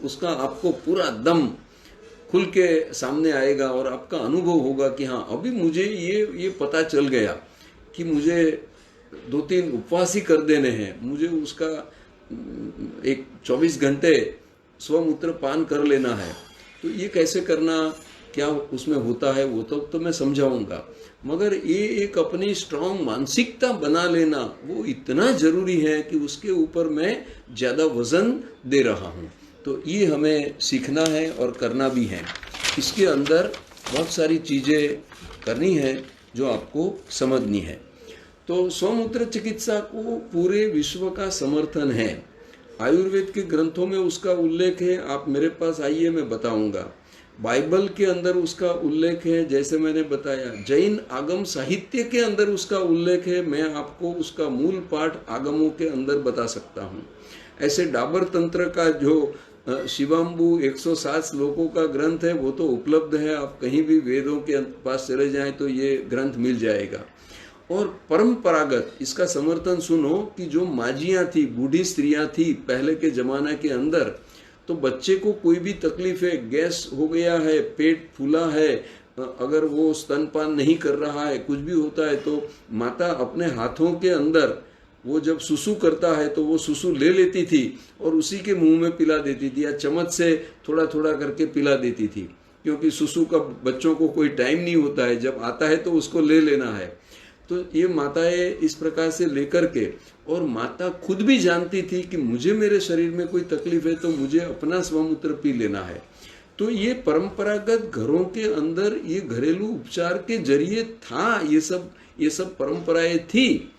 A: उसका आपको पूरा दम खुल के सामने आएगा और आपका अनुभव होगा कि हाँ, अभी मुझे ये पता चल गया कि मुझे 2-3 उपवास ही कर देने हैं, मुझे उसका एक 24 घंटे स्वमूत्र पान कर लेना है। तो ये कैसे करना, क्या उसमें होता है, वो तो मैं समझाऊंगा, मगर ये एक अपनी स्ट्रांग मानसिकता बना लेना वो इतना जरूरी है कि उसके ऊपर मैं ज़्यादा वजन दे रहा हूँ। तो ये हमें सीखना है और करना भी है। इसके अंदर बहुत सारी चीज़ें करनी है जो आपको समझनी है। तो स्वमूत्र चिकित्सा को पूरे विश्व का समर्थन है। आयुर्वेद के ग्रंथों में उसका उल्लेख है, आप मेरे पास आइए, मैं बताऊंगा। बाइबल के अंदर उसका उल्लेख है, जैसे मैंने बताया। जैन आगम साहित्य के अंदर उसका उल्लेख है, मैं आपको उसका मूल पाठ आगमों के अंदर बता सकता हूँ। ऐसे डाबर तंत्र का जो शिवाम्बु 107 श्लोकों का ग्रंथ है वो तो उपलब्ध है, आप कहीं भी वेदों के पास चले जाएं तो ये ग्रंथ मिल जाएगा। और परंपरागत इसका समर्थन सुनो कि जो माजियाँ थी, बूढ़ी स्त्रियाँ थी पहले के जमाना के अंदर, तो बच्चे को कोई भी तकलीफ है, गैस हो गया है, पेट फूला है, अगर वो स्तनपान नहीं कर रहा है, कुछ भी होता है, तो माता अपने हाथों के अंदर वो जब सुसु करता है तो वो सुसु ले लेती थी और उसी के मुंह में पिला देती थी, या चम्मच से थोड़ा थोड़ा करके पिला देती थी, क्योंकि सुसु का बच्चों को कोई टाइम नहीं होता है, जब आता है तो उसको ले लेना है। तो ये माताएं इस प्रकार से लेकर के, और माता खुद भी जानती थी कि मुझे मेरे शरीर में कोई तकलीफ है तो मुझे अपना स्वमूत्र पी लेना है। तो ये परंपरागत घरों के अंदर ये घरेलू उपचार के जरिए था, ये सब परंपराएं थी।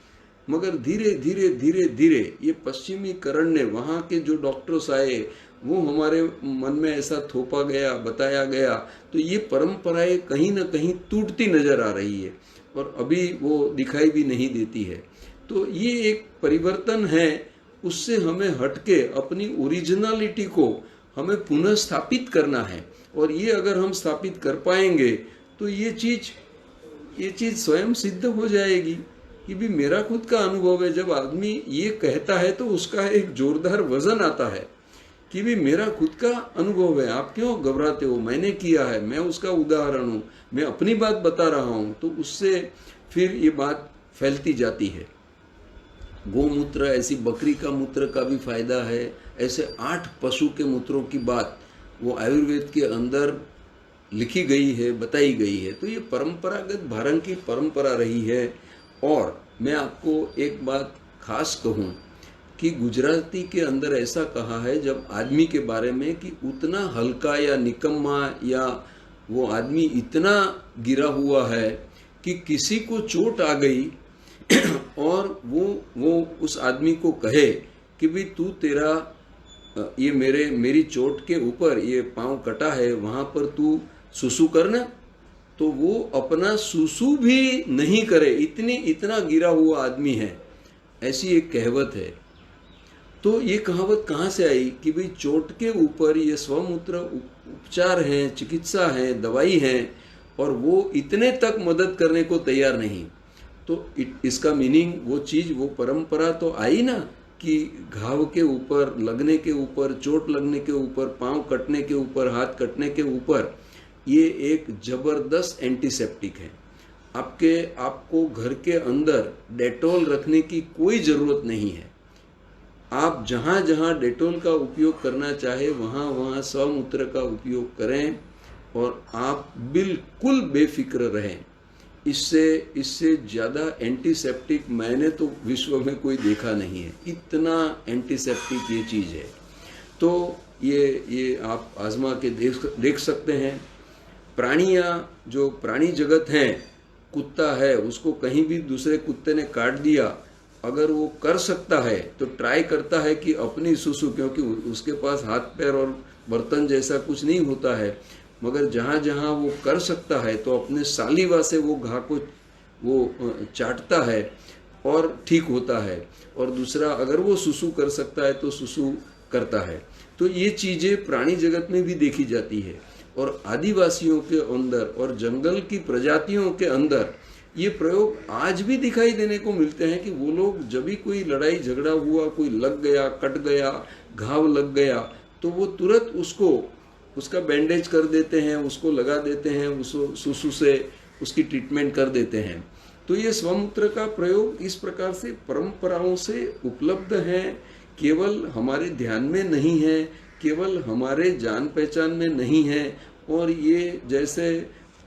A: मगर धीरे धीरे धीरे धीरे ये पश्चिमीकरण ने, वहाँ के जो डॉक्टर्स आए, वो हमारे मन में ऐसा थोपा गया, बताया गया, तो ये परंपराएं कहीं ना कहीं टूटती नजर आ रही है और अभी वो दिखाई भी नहीं देती है। तो ये एक परिवर्तन है, उससे हमें हटके अपनी ओरिजिनलिटी को हमें पुनः स्थापित करना है। और ये अगर हम स्थापित कर पाएंगे तो ये चीज स्वयं सिद्ध हो जाएगी कि भी मेरा खुद का अनुभव है। जब आदमी ये कहता है तो उसका एक जोरदार वजन आता है कि भी मेरा खुद का अनुभव है, आप क्यों घबराते हो, मैंने किया है, मैं उसका उदाहरण हूँ, मैं अपनी बात बता रहा हूँ। तो उससे फिर ये बात फैलती जाती है। गोमूत्र, ऐसी बकरी का मूत्र का भी फायदा है। ऐसे 8 पशु के मूत्रों की बात वो आयुर्वेद के अंदर लिखी गई है, बताई गई है। तो ये परंपरागत भारत की परंपरा रही है। और मैं आपको एक बात खास कहूँ कि गुजराती के अंदर ऐसा कहा है जब आदमी के बारे में कि उतना हल्का या निकम्मा, या वो आदमी इतना गिरा हुआ है कि किसी को चोट आ गई और वो उस आदमी को कहे कि भी तू तेरा ये मेरी चोट के ऊपर ये पाँव कटा है, वहाँ पर तू सुसु करना, तो वो अपना सुसु भी नहीं करे, इतना गिरा हुआ आदमी है। ऐसी एक कहावत है। तो ये कहावत कहाँ से आई कि भाई चोट के ऊपर ये स्वमूत्र उपचार है, चिकित्सा है, दवाई है, और वो इतने तक मदद करने को तैयार नहीं। तो इसका मीनिंग, वो चीज़, वो परंपरा तो आई ना कि घाव के ऊपर लगने के ऊपर, चोट लगने के ऊपर, पाँव कटने के ऊपर, हाथ कटने के ऊपर, ये एक जबरदस्त एंटीसेप्टिक है। आपको घर के अंदर डेटॉल रखने की कोई ज़रूरत नहीं है। आप जहाँ जहाँ डेटॉल का उपयोग करना चाहे वहाँ वहाँ स्वमूत्र का उपयोग करें और आप बिल्कुल बेफिक्र रहें। इससे ज़्यादा एंटीसेप्टिक मैंने तो विश्व में कोई देखा नहीं है। इतना एंटीसेप्टिक ये चीज़ है। तो ये आप आजमा के देख सकते हैं। प्राणियाँ, जो प्राणी जगत हैं, कुत्ता है, उसको कहीं भी दूसरे कुत्ते ने काट दिया अगर वो कर सकता है तो ट्राई करता है कि अपनी सुसु, क्योंकि उसके पास हाथ पैर और बर्तन जैसा कुछ नहीं होता है, मगर जहाँ जहाँ वो कर सकता है तो अपने सालीवा से वो घाव को वो चाटता है और ठीक होता है। और दूसरा, अगर वो सुसु कर सकता है तो सुसु करता है। तो ये चीजें प्राणी जगत में भी देखी जाती है, और आदिवासियों के अंदर और जंगल की प्रजातियों के अंदर ये प्रयोग आज भी दिखाई देने को मिलते हैं कि वो लोग जब भी कोई लड़ाई झगड़ा हुआ, कोई लग गया, कट गया, घाव लग गया, तो वो तुरंत उसका बैंडेज कर देते हैं, उसको लगा देते हैं, उसको सुसु से उसकी ट्रीटमेंट कर देते हैं। तो ये स्वमूत्र का प्रयोग इस प्रकार से परंपराओं से उपलब्ध है, केवल हमारे ध्यान में नहीं है, केवल हमारे जान पहचान में नहीं है। और ये जैसे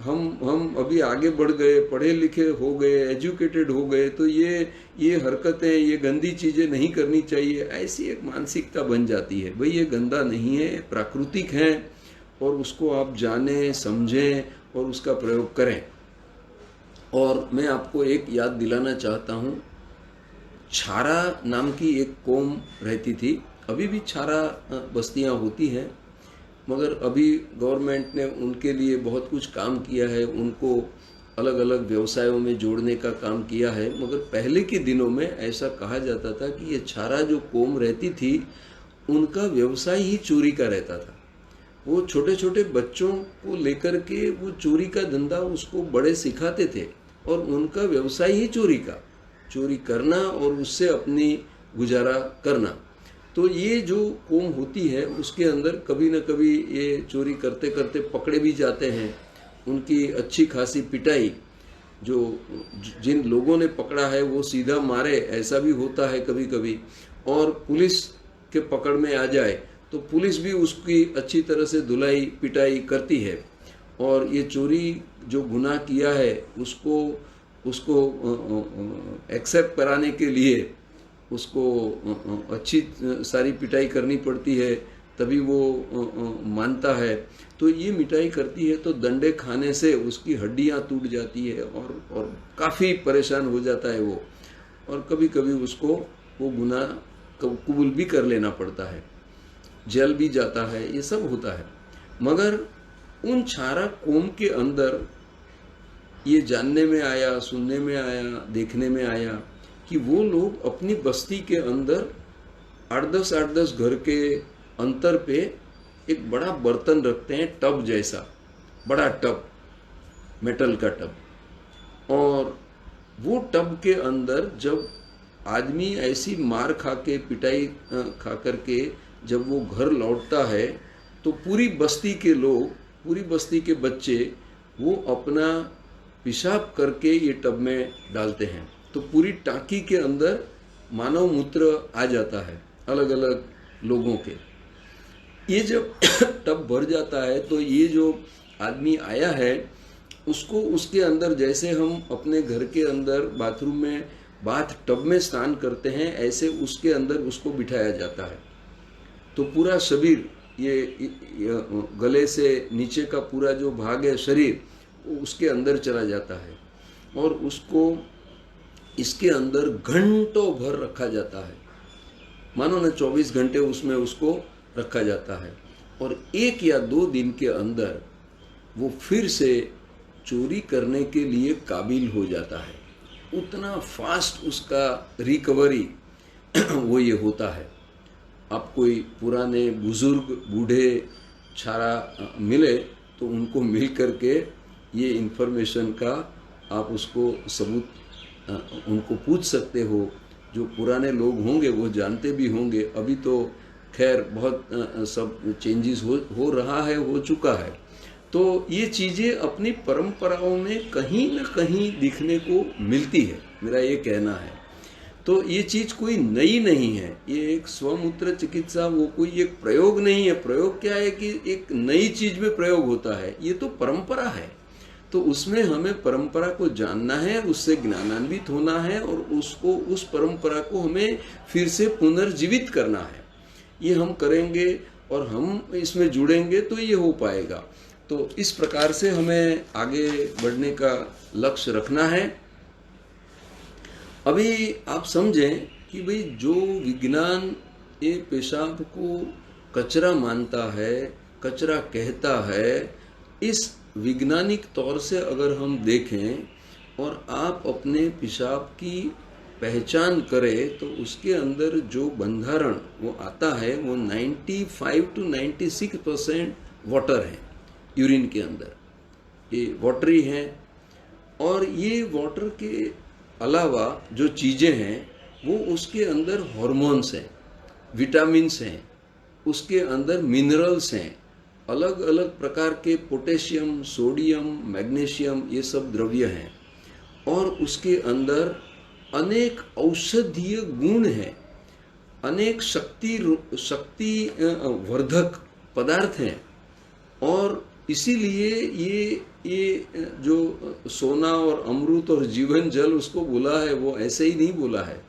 A: हम अभी आगे बढ़ गए, पढ़े लिखे हो गए, एजुकेटेड हो गए, तो ये हरकतें, ये गंदी चीजें नहीं करनी चाहिए, ऐसी एक मानसिकता बन जाती है। भाई ये गंदा नहीं है, प्राकृतिक है, और उसको आप जानें, समझें और उसका प्रयोग करें। और मैं आपको एक याद दिलाना चाहता हूँ, छारा नाम की एक कौम रहती थी। अभी भी छारा बस्तियाँ होती हैं, मगर अभी गवर्नमेंट ने उनके लिए बहुत कुछ काम किया है, उनको अलग अलग व्यवसायों में जोड़ने का काम किया है। मगर पहले के दिनों में ऐसा कहा जाता था कि ये छारा जो कौम रहती थी, उनका व्यवसाय ही चोरी का रहता था। वो छोटे छोटे बच्चों को लेकर के वो चोरी का धंधा उसको बड़े सिखाते थे, और उनका व्यवसाय ही चोरी करना और उससे अपनी गुजारा करना। तो ये जो कौम होती है उसके अंदर कभी न कभी ये चोरी करते करते पकड़े भी जाते हैं। उनकी अच्छी खासी पिटाई, जो जिन लोगों ने पकड़ा है वो सीधा मारे, ऐसा भी होता है कभी कभी। और पुलिस के पकड़ में आ जाए तो पुलिस भी उसकी अच्छी तरह से धुलाई पिटाई करती है। और ये चोरी जो गुनाह किया है उसको एक्सेप्ट कराने के लिए उसको अच्छी सारी पिटाई करनी पड़ती है, तभी वो मानता है। तो ये मिटाई करती है तो डंडे खाने से उसकी हड्डियां टूट जाती है और काफ़ी परेशान हो जाता है वो, और कभी कभी उसको वो गुनाह कबूल भी कर लेना पड़ता है, जेल भी जाता है, ये सब होता है। मगर उन छारा कौम के अंदर ये जानने में आया, सुनने में आया, देखने में आया कि वो लोग अपनी बस्ती के अंदर 8-10 घर के अंतर पे एक बड़ा बर्तन रखते हैं, टब जैसा, बड़ा टब, मेटल का टब। और वो टब के अंदर जब आदमी ऐसी मार खा के, पिटाई खा करके जब वो घर लौटता है, तो पूरी बस्ती के लोग, पूरी बस्ती के बच्चे वो अपना पेशाब करके ये टब में डालते हैं। तो पूरी टांकी के अंदर मानव मूत्र आ जाता है अलग अलग लोगों के। ये जब टब भर जाता है तो ये जो आदमी आया है उसको उसके अंदर, जैसे हम अपने घर के अंदर बाथरूम में बाथ टब में स्नान करते हैं, ऐसे उसके अंदर उसको बिठाया जाता है। तो पूरा शरीर, ये गले से नीचे का पूरा जो भाग है शरीर, उसके अंदर चला जाता है, और उसको इसके अंदर घंटों भर रखा जाता है। मानो ना 24 घंटे उसमें उसको रखा जाता है, और 1 या 2 दिन के अंदर वो फिर से चोरी करने के लिए काबिल हो जाता है। उतना फास्ट उसका रिकवरी वो ये होता है। आप कोई पुराने बुजुर्ग बूढ़े छारा मिले तो उनको मिल करके ये इन्फॉर्मेशन का आप उसको सबूत उनको पूछ सकते हो। जो पुराने लोग होंगे वो जानते भी होंगे। अभी तो खैर बहुत सब चेंजेस हो रहा है, हो चुका है। तो ये चीज़ें अपनी परंपराओं में कहीं न कहीं दिखने को मिलती है, मेरा ये कहना है। तो ये चीज़ कोई नई नहीं है, ये एक स्वमूत्र चिकित्सा वो कोई एक प्रयोग नहीं है। प्रयोग क्या है कि एक नई चीज़ में प्रयोग होता है, ये तो परंपरा है। तो उसमें हमें परंपरा को जानना है, उससे ज्ञानान्वित होना है, और उसको, उस परंपरा को हमें फिर से पुनर्जीवित करना है। ये हम करेंगे और हम इसमें जुड़ेंगे तो ये हो पाएगा। तो इस प्रकार से हमें आगे बढ़ने का लक्ष्य रखना है। अभी आप समझें कि भाई जो विज्ञान ये पेशाब को कचरा मानता है, कचरा कहता है, इस वैज्ञानिक तौर से अगर हम देखें और आप अपने पेशाब की पहचान करें तो उसके अंदर जो बंधारण वो आता है वो 95 to 96% वाटर है यूरिन के अंदर, ये वाटरी हैं। और ये वाटर के अलावा जो चीज़ें हैं वो उसके अंदर हार्मोन्स हैं, विटामिन्स हैं, उसके अंदर मिनरल्स हैं, अलग अलग प्रकार के पोटेशियम, सोडियम, मैग्नीशियम, ये सब द्रव्य हैं। और उसके अंदर अनेक औषधीय गुण हैं, अनेक शक्ति वर्धक पदार्थ हैं। और इसीलिए ये जो सोना और अमृत और जीवन जल उसको बोला है वो ऐसे ही नहीं बोला है।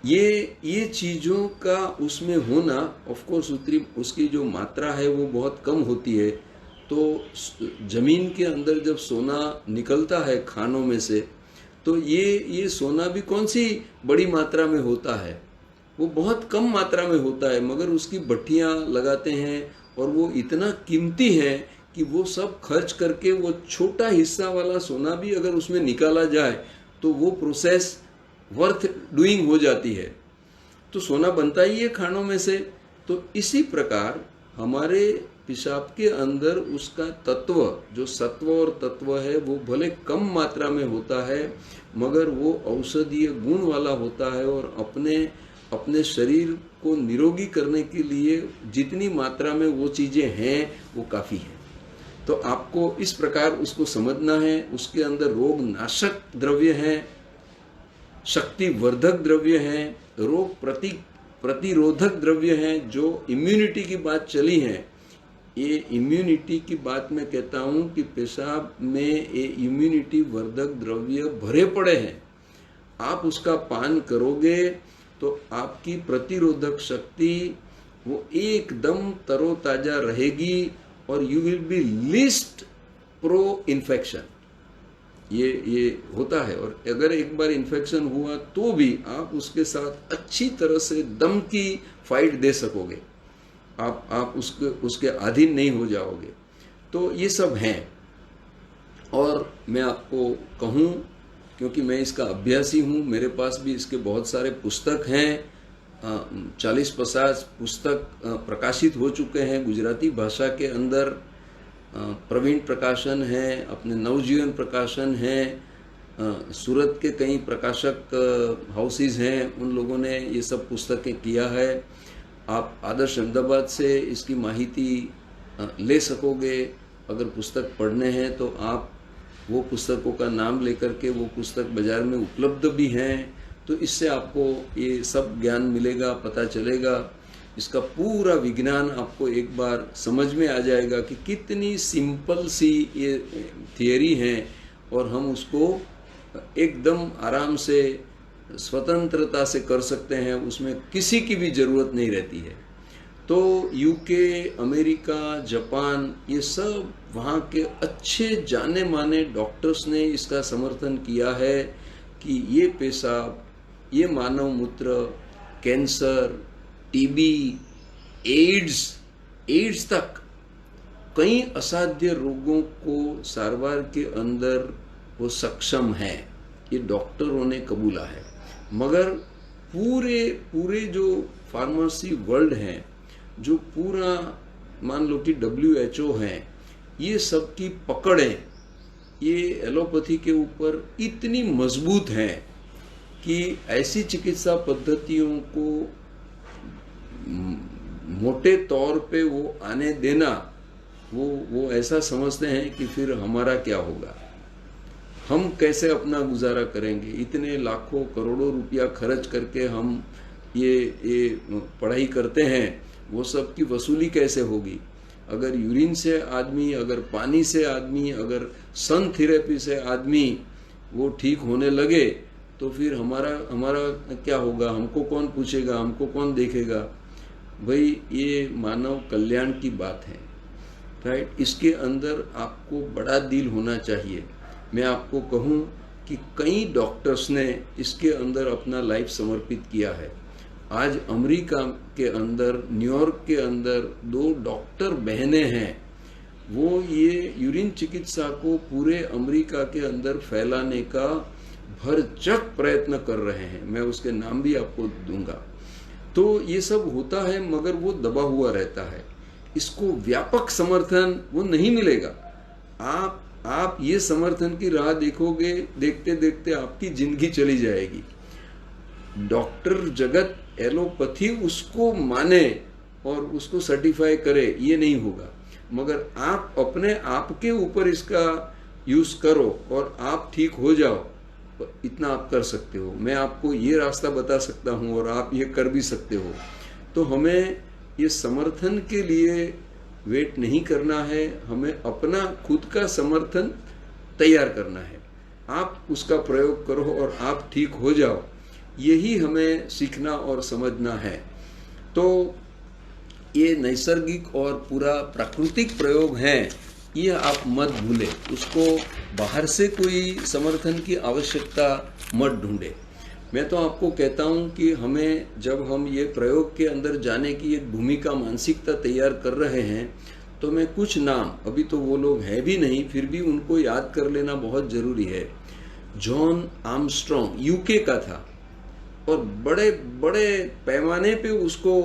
A: ये चीज़ों का उसमें होना, ऑफ कोर्स उसकी जो मात्रा है वो बहुत कम होती है। तो जमीन के अंदर जब सोना निकलता है खानों में से, तो ये सोना भी कौन सी बड़ी मात्रा में होता है, वो बहुत कम मात्रा में होता है, मगर उसकी भट्टियाँ लगाते हैं और वो इतना कीमती है कि वो सब खर्च करके वो छोटा हिस्सा वाला सोना भी अगर उसमें निकाला जाए तो वो प्रोसेस वर्थ डूइंग हो जाती है। तो सोना बनता ही है खानों में से। तो इसी प्रकार हमारे पेशाब के अंदर उसका तत्व, जो सत्व और तत्व है, वो भले कम मात्रा में होता है मगर वो औषधीय गुण वाला होता है और अपने शरीर को निरोगी करने के लिए जितनी मात्रा में वो चीज़ें हैं वो काफ़ी है। तो आपको इस प्रकार उसको समझना है। उसके अंदर रोग नाशक द्रव्य हैं, शक्ति वर्धक द्रव्य हैं, रोग प्रतिरोधक द्रव्य हैं। जो इम्यूनिटी की बात चली है, ये इम्यूनिटी की बात मैं कहता हूँ कि पेशाब में ये इम्यूनिटी वर्धक द्रव्य भरे पड़े हैं। आप उसका पान करोगे तो आपकी प्रतिरोधक शक्ति वो एकदम तरोताजा रहेगी और you will be list pro infection. ये होता है। और अगर एक बार इन्फेक्शन हुआ तो भी आप उसके साथ अच्छी तरह से दम की फाइट दे सकोगे, आप उसके अधीन नहीं हो जाओगे। तो ये सब हैं। और मैं आपको कहूँ, क्योंकि मैं इसका अभ्यासी हूँ, मेरे पास भी इसके बहुत सारे पुस्तक हैं, 40-50 पुस्तक प्रकाशित हो चुके हैं गुजराती भाषा के अंदर। प्रवीण प्रकाशन है, अपने नवजीवन प्रकाशन है, सूरत के कई प्रकाशक हाउसेस हैं, उन लोगों ने ये सब पुस्तकें किया है। आप आदर्श अहमदाबाद से इसकी माहिती ले सकोगे। अगर पुस्तक पढ़ने हैं तो आप वो पुस्तकों का नाम लेकर के, वो पुस्तक बाज़ार में उपलब्ध भी हैं, तो इससे आपको ये सब ज्ञान मिलेगा, पता चलेगा। इसका पूरा विज्ञान आपको एक बार समझ में आ जाएगा कि कितनी सिंपल सी ये थियरी है और हम उसको एकदम आराम से स्वतंत्रता से कर सकते हैं, उसमें किसी की भी ज़रूरत नहीं रहती है। तो यूके, अमेरिका, जापान, ये सब वहाँ के अच्छे जाने माने डॉक्टर्स ने इसका समर्थन किया है कि ये पेशाब, ये मानव मूत्र, कैंसर, टीबी, एड्स तक कई असाध्य रोगों को सारवार के अंदर वो सक्षम है, ये डॉक्टरों ने कबूला है। मगर पूरे जो फार्मेसी वर्ल्ड है, जो पूरा मान लो कि WHO है, ये सब की पकड़ें ये एलोपैथी के ऊपर इतनी मजबूत है कि ऐसी चिकित्सा पद्धतियों को मोटे तौर पे वो आने देना, वो ऐसा समझते हैं कि फिर हमारा क्या होगा, हम कैसे अपना गुजारा करेंगे। इतने लाखों करोड़ों रुपया खर्च करके हम ये पढ़ाई करते हैं, वो सब की वसूली कैसे होगी। अगर यूरिन से आदमी, अगर पानी से आदमी, अगर सन थेरेपी से आदमी वो ठीक होने लगे तो फिर हमारा क्या होगा, हमको कौन पूछेगा, हमको कौन देखेगा। भाई ये मानव कल्याण की बात है, राइट। इसके अंदर आपको बड़ा दिल होना चाहिए। मैं आपको कहूँ कि कई डॉक्टर्स ने इसके अंदर अपना लाइफ समर्पित किया है। आज अमेरिका के अंदर, न्यूयॉर्क के अंदर 2 डॉक्टर बहनें हैं, वो ये यूरिन चिकित्सा को पूरे अमेरिका के अंदर फैलाने का भरचक प्रयत्न कर रहे हैं। मैं उसके नाम भी आपको दूंगा। तो ये सब होता है, मगर वो दबा हुआ रहता है। इसको व्यापक समर्थन वो नहीं मिलेगा। आप ये समर्थन की राह देखोगे, देखते देखते आपकी जिंदगी चली जाएगी। डॉक्टर जगत एलोपैथी उसको माने और उसको सर्टिफाई करे, ये नहीं होगा। मगर आप अपने आप के ऊपर इसका यूज करो और आप ठीक हो जाओ, इतना आप कर सकते हो। मैं आपको ये रास्ता बता सकता हूँ और आप ये कर भी सकते हो। तो हमें ये समर्थन के लिए वेट नहीं करना है, हमें अपना खुद का समर्थन तैयार करना है। आप उसका प्रयोग करो और आप ठीक हो जाओ, यही हमें सीखना और समझना है। तो ये नैसर्गिक और पूरा प्राकृतिक प्रयोग है, ये आप मत भूलें। उसको बाहर से कोई समर्थन की आवश्यकता मत ढूंढे। मैं तो आपको कहता हूँ कि हमें, जब हम ये प्रयोग के अंदर जाने की एक भूमिका, मानसिकता तैयार कर रहे हैं, तो मैं कुछ नाम, अभी तो वो लोग हैं भी नहीं, फिर भी उनको याद कर लेना बहुत ज़रूरी है। जॉन आर्मस्ट्रॉन्ग यूके का था और बड़े बड़े पैमाने पे उसको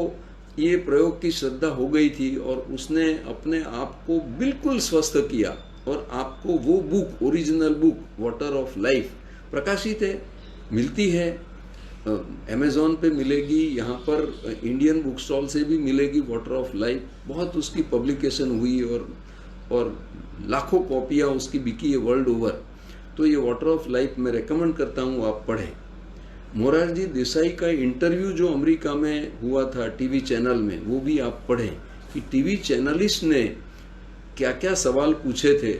A: ये प्रयोग की श्रद्धा हो गई थी और उसने अपने आप को बिल्कुल स्वस्थ किया। और आपको वो book, original book water of life प्रकाशित है, मिलती है, अमेज़ॉन पे मिलेगी, यहाँ पर इंडियन बुक स्टॉल से भी मिलेगी वाटर ऑफ लाइफ। बहुत उसकी पब्लिकेशन हुई और लाखों कॉपियाँ उसकी बिकी है वर्ल्ड ओवर। तो ये वाटर ऑफ लाइफ मैं रेकमेंड करता हूँ, आप पढ़ें। मोरारजी देसाई का इंटरव्यू जो अमेरिका में हुआ था टीवी चैनल में, वो भी आप पढ़ें कि टीवी चैनलिस्ट ने क्या क्या सवाल पूछे थे।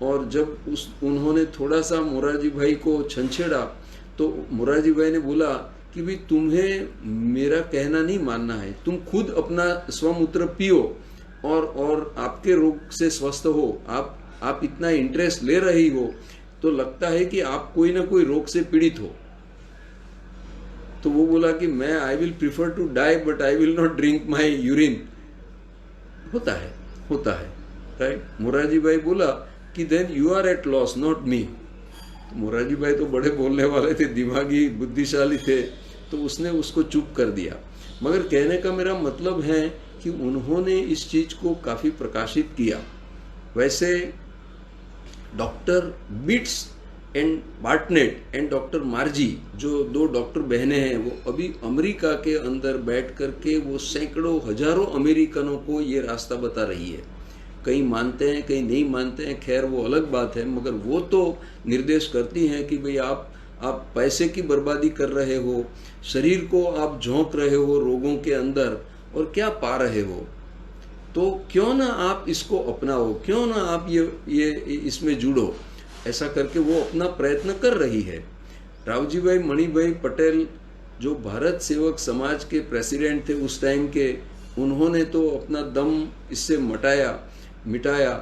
A: और जब उन्होंने थोड़ा सा मोरारजी भाई को छंछेड़ा, तो मोरारजी भाई ने बोला कि भाई तुम्हें मेरा कहना नहीं मानना है, तुम खुद अपना स्वमूत्र पियो और आपके रोग से स्वस्थ हो। आप इतना इंटरेस्ट ले रही हो तो लगता है कि आप कोई ना कोई रोग से पीड़ित हो। तो वो बोला कि मैं I will prefer to die but I will not drink my urine. होता है राइट। मोरारजी भाई बोला कि then you are at loss not me. तो मोरारजी भाई तो बड़े बोलने वाले थे, दिमागी बुद्धिशाली थे, तो उसने उसको चुप कर दिया। मगर कहने का मेरा मतलब है कि उन्होंने इस चीज को काफी प्रकाशित किया। वैसे डॉक्टर बिट्स एंड बार्टनेट एंड डॉक्टर मार्जी, जो 2 डॉक्टर बहनें हैं, वो अभी अमेरिका के अंदर बैठ करके वो सैकड़ों हजारों अमेरिकनों को ये रास्ता बता रही है। कई मानते हैं, कई नहीं मानते हैं, खैर वो अलग बात है, मगर वो तो निर्देश करती हैं कि भाई आप पैसे की बर्बादी कर रहे हो, शरीर को आप झोंक रहे हो रोगों के अंदर, और क्या पा रहे हो। तो क्यों ना आप इसको अपनाओ, क्यों ना आप ये इसमें जुड़ो। ऐसा करके वो अपना प्रयत्न कर रही है। रावजी भाई मणिभाई पटेल, जो भारत सेवक समाज के प्रेसिडेंट थे उस टाइम के, उन्होंने तो अपना दम इससे मिटाया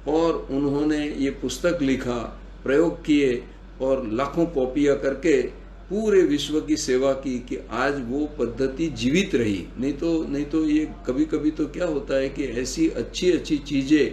A: और उन्होंने ये पुस्तक लिखा, प्रयोग किए और लाखों कॉपियाँ करके पूरे विश्व की सेवा की कि आज वो पद्धति जीवित रही। नहीं तो ये कभी कभी तो क्या होता है कि ऐसी अच्छी चीज़ें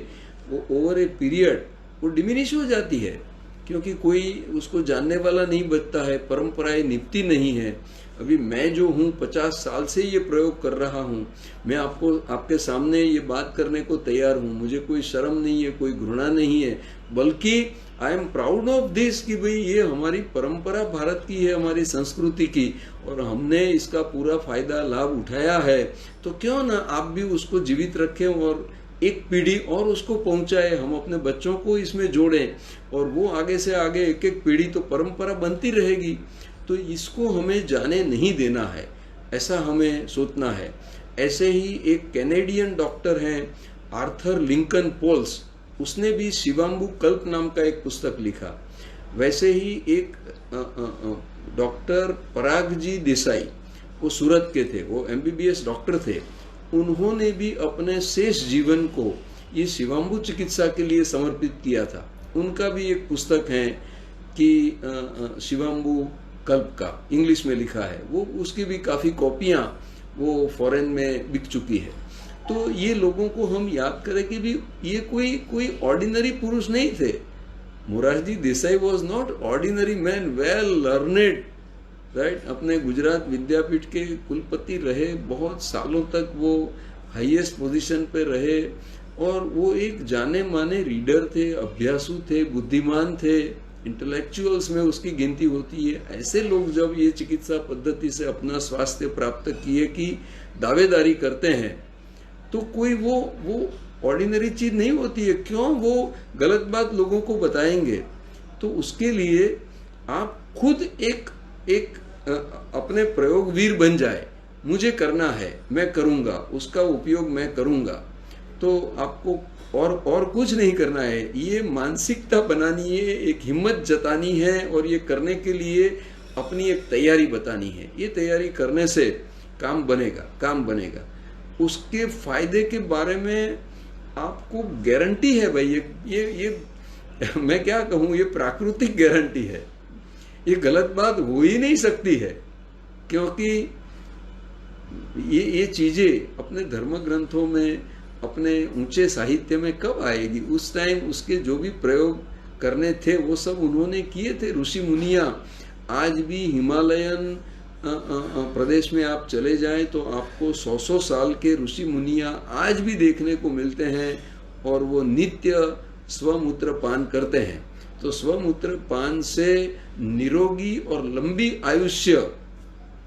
A: वो ओवर ए पीरियड वो डिमिनिश हो जाती है, क्योंकि कोई उसको जानने वाला नहीं बचता है, परंपराएं निपती नहीं है। अभी मैं जो हूँ 50 साल से ये प्रयोग कर रहा हूँ, मैं आपके सामने ये बात करने को तैयार हूँ। मुझे कोई शर्म नहीं है, कोई घृणा नहीं है, बल्कि I am proud of this कि भाई ये हमारी परंपरा भारत की है, हमारी संस्कृति की, और हमने इसका पूरा फायदा लाभ उठाया है। तो क्यों ना आप भी उसको जीवित रखें और एक पीढ़ी और उसको पहुंचाए, हम अपने बच्चों को इसमें जोड़ें और वो आगे से आगे एक पीढ़ी तो परंपरा बनती रहेगी। तो इसको हमें जाने नहीं देना है, ऐसा हमें सोचना है। ऐसे ही एक कैनेडियन डॉक्टर हैं आर्थर लिंकन पोल्स, उसने भी शिवाम्बु कल्प नाम का एक पुस्तक लिखा। वैसे ही एक डॉक्टर परागजी देसाई, वो सूरत के थे, वो MBBS डॉक्टर थे, उन्होंने भी अपने शेष जीवन को ये शिवाम्बु चिकित्सा के लिए समर्पित किया था। उनका भी एक पुस्तक है कि शिवाम्बु कल्प का इंग्लिश में लिखा है, वो उसकी भी काफ़ी कॉपियाँ वो फॉरेन में बिक चुकी है। तो ये लोगों को हम याद करें कि भी ये कोई ऑर्डिनरी पुरुष नहीं थे। Morarji Desai was not ordinary man, well learned, right. अपने गुजरात विद्यापीठ के कुलपति रहे, बहुत सालों तक वो हाईएस्ट पोजीशन पे रहे, और वो एक जाने माने रीडर थे, अभ्यासु थे, बुद्धिमान थे, इंटेलेक्चुअल्स में उसकी गिनती होती है। ऐसे लोग जब ये चिकित्सा पद्धति से अपना स्वास्थ्य प्राप्त किए कि दावेदारी करते हैं, तो कोई वो ऑर्डिनरी चीज नहीं होती है। क्यों वो गलत बात लोगों को बताएंगे? तो उसके लिए आप खुद एक अपने प्रयोग वीर बन जाए, मुझे करना है, मैं करूंगा, उसका उपयोग मैं करूंगा। तो आपको और कुछ नहीं करना है, ये मानसिकता बनानी है, एक हिम्मत जतानी है, और ये करने के लिए अपनी एक तैयारी बतानी है। ये तैयारी करने से काम बनेगा। उसके फायदे के बारे में आपको गारंटी है भाई, ये मैं क्या कहूँ, ये प्राकृतिक गारंटी है। ये गलत बात हो ही नहीं सकती है, क्योंकि ये चीजें अपने धर्म ग्रंथों में, अपने ऊंचे साहित्य में कब आएगी? उस टाइम उसके जो भी प्रयोग करने थे वो सब उन्होंने किए थे, ऋषि मुनिया। आज भी हिमालयन प्रदेश में आप चले जाएं तो आपको 100-100 साल के ऋषि मुनिया आज भी देखने को मिलते हैं, और वो नित्य स्वमूत्र पान करते हैं। तो स्वमूत्र पान से निरोगी और लंबी आयुष्य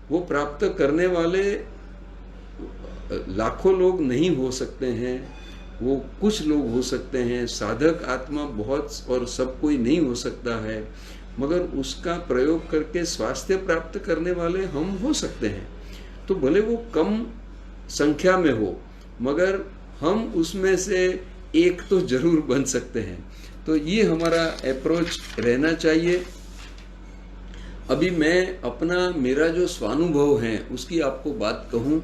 A: वो प्राप्त करने वाले लाखों लोग नहीं हो सकते हैं, वो कुछ लोग हो सकते हैं। साधक आत्मा बहुत और सब कोई नहीं हो सकता है, मगर उसका प्रयोग करके स्वास्थ्य प्राप्त करने वाले हम हो सकते हैं। तो भले वो कम संख्या में हो, मगर हम उसमें से एक तो जरूर बन सकते हैं। तो ये हमारा अप्रोच रहना चाहिए। अभी मैं मेरा जो स्वानुभव है उसकी आपको बात कहूँ।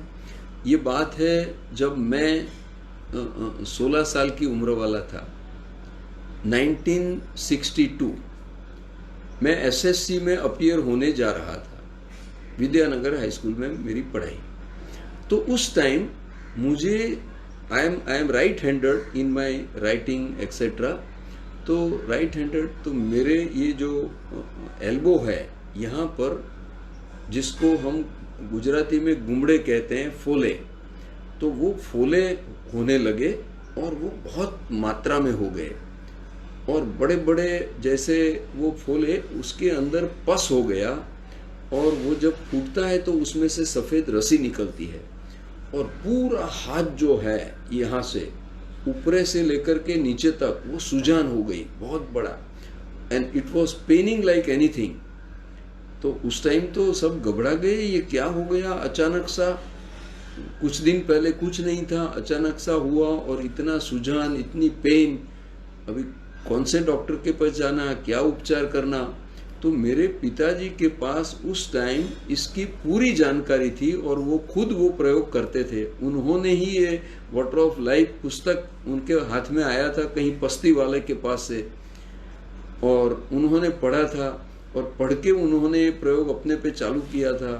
A: ये बात है जब मैं 16 साल की उम्र वाला था, 1962। मैं एसएससी में अपीयर होने जा रहा था, विद्यानगर हाई स्कूल में मेरी पढ़ाई। तो उस टाइम मुझे I am right handed in my writing etcetera. तो राइट हैंडेड, तो मेरे ये जो एल्बो है यहाँ पर, जिसको हम गुजराती में गुमड़े कहते हैं, फोले, तो वो फोले होने लगे और वो बहुत मात्रा में हो गए, और बड़े बड़े जैसे वो फोले, उसके अंदर पस हो गया, और वो जब फूटता है तो उसमें से सफ़ेद रसी निकलती है, और पूरा हाथ जो है यहाँ से ऊपरे से लेकर के नीचे तक वो सुजान हो गई, बहुत बड़ा, and it was paining like anything. तो उस टाइम तो सब घबरा गए, ये क्या हो गया अचानक सा, कुछ दिन पहले कुछ नहीं था, अचानक सा हुआ और इतना सुजान, इतनी पेन। अभी कौन से डॉक्टर के पास जाना, क्या उपचार करना। तो मेरे पिताजी के पास उस टाइम इसकी पूरी जानकारी थी, और वो खुद वो प्रयोग करते थे। उन्होंने ही ये वाटर ऑफ लाइफ पुस्तक उनके हाथ में आया था कहीं पस्ती वाले के पास से, और उन्होंने पढ़ा था, और पढ़ के उन्होंने ये प्रयोग अपने पे चालू किया था,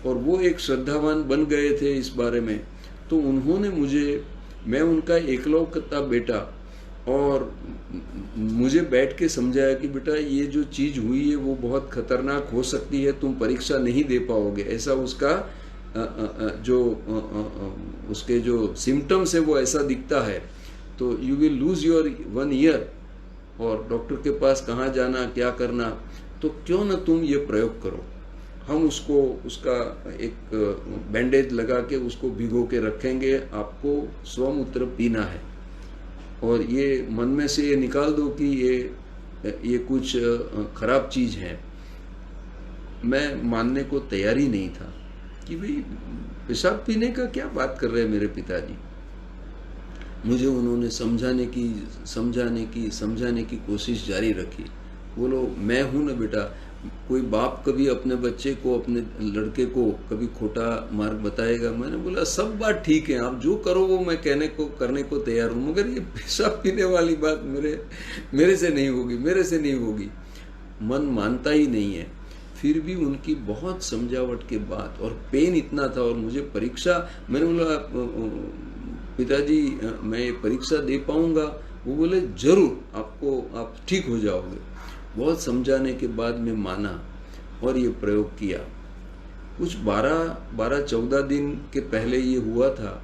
A: और वो एक श्रद्धावान बन गए थे इस बारे में। तो उन्होंने मैं उनका एकलौता बेटा, और मुझे बैठ के समझाया कि बेटा ये जो चीज़ हुई है वो बहुत खतरनाक हो सकती है, तुम परीक्षा नहीं दे पाओगे। ऐसा उसका उसके जो सिम्टम्स है वो ऐसा दिखता है, तो you will lose your 1 year, और डॉक्टर के पास कहाँ जाना, क्या करना। तो क्यों ना तुम ये प्रयोग करो, हम उसका एक बैंडेज लगा के उसको भिगो के रखेंगे, आपको स्वमूत्र पीना है, और ये मन में से ये निकाल दो कि ये कुछ खराब चीज़ है। मैं मानने को तैयार ही नहीं था कि भाई पेशाब पीने का क्या बात कर रहे हैं मेरे पिताजी। मुझे उन्होंने समझाने की कोशिश जारी रखी। बोलो मैं हूं ना बेटा, कोई बाप कभी अपने बच्चे को, अपने लड़के को कभी खोटा मार्ग बताएगा? मैंने बोला सब बात ठीक है, आप जो करो वो मैं करने को तैयार हूँ, मगर ये पेशाब पीने वाली बात मेरे से नहीं होगी। मन मानता ही नहीं है। फिर भी उनकी बहुत समझावट के बाद, और पेन इतना था, और मुझे परीक्षा, मैंने बोला पिताजी मैं ये परीक्षा दे पाऊंगा? वो बोले जरूर, आप ठीक हो जाओगे। बहुत समझाने के बाद मैं माना और ये प्रयोग किया। कुछ 12-14 दिन के पहले ये हुआ था,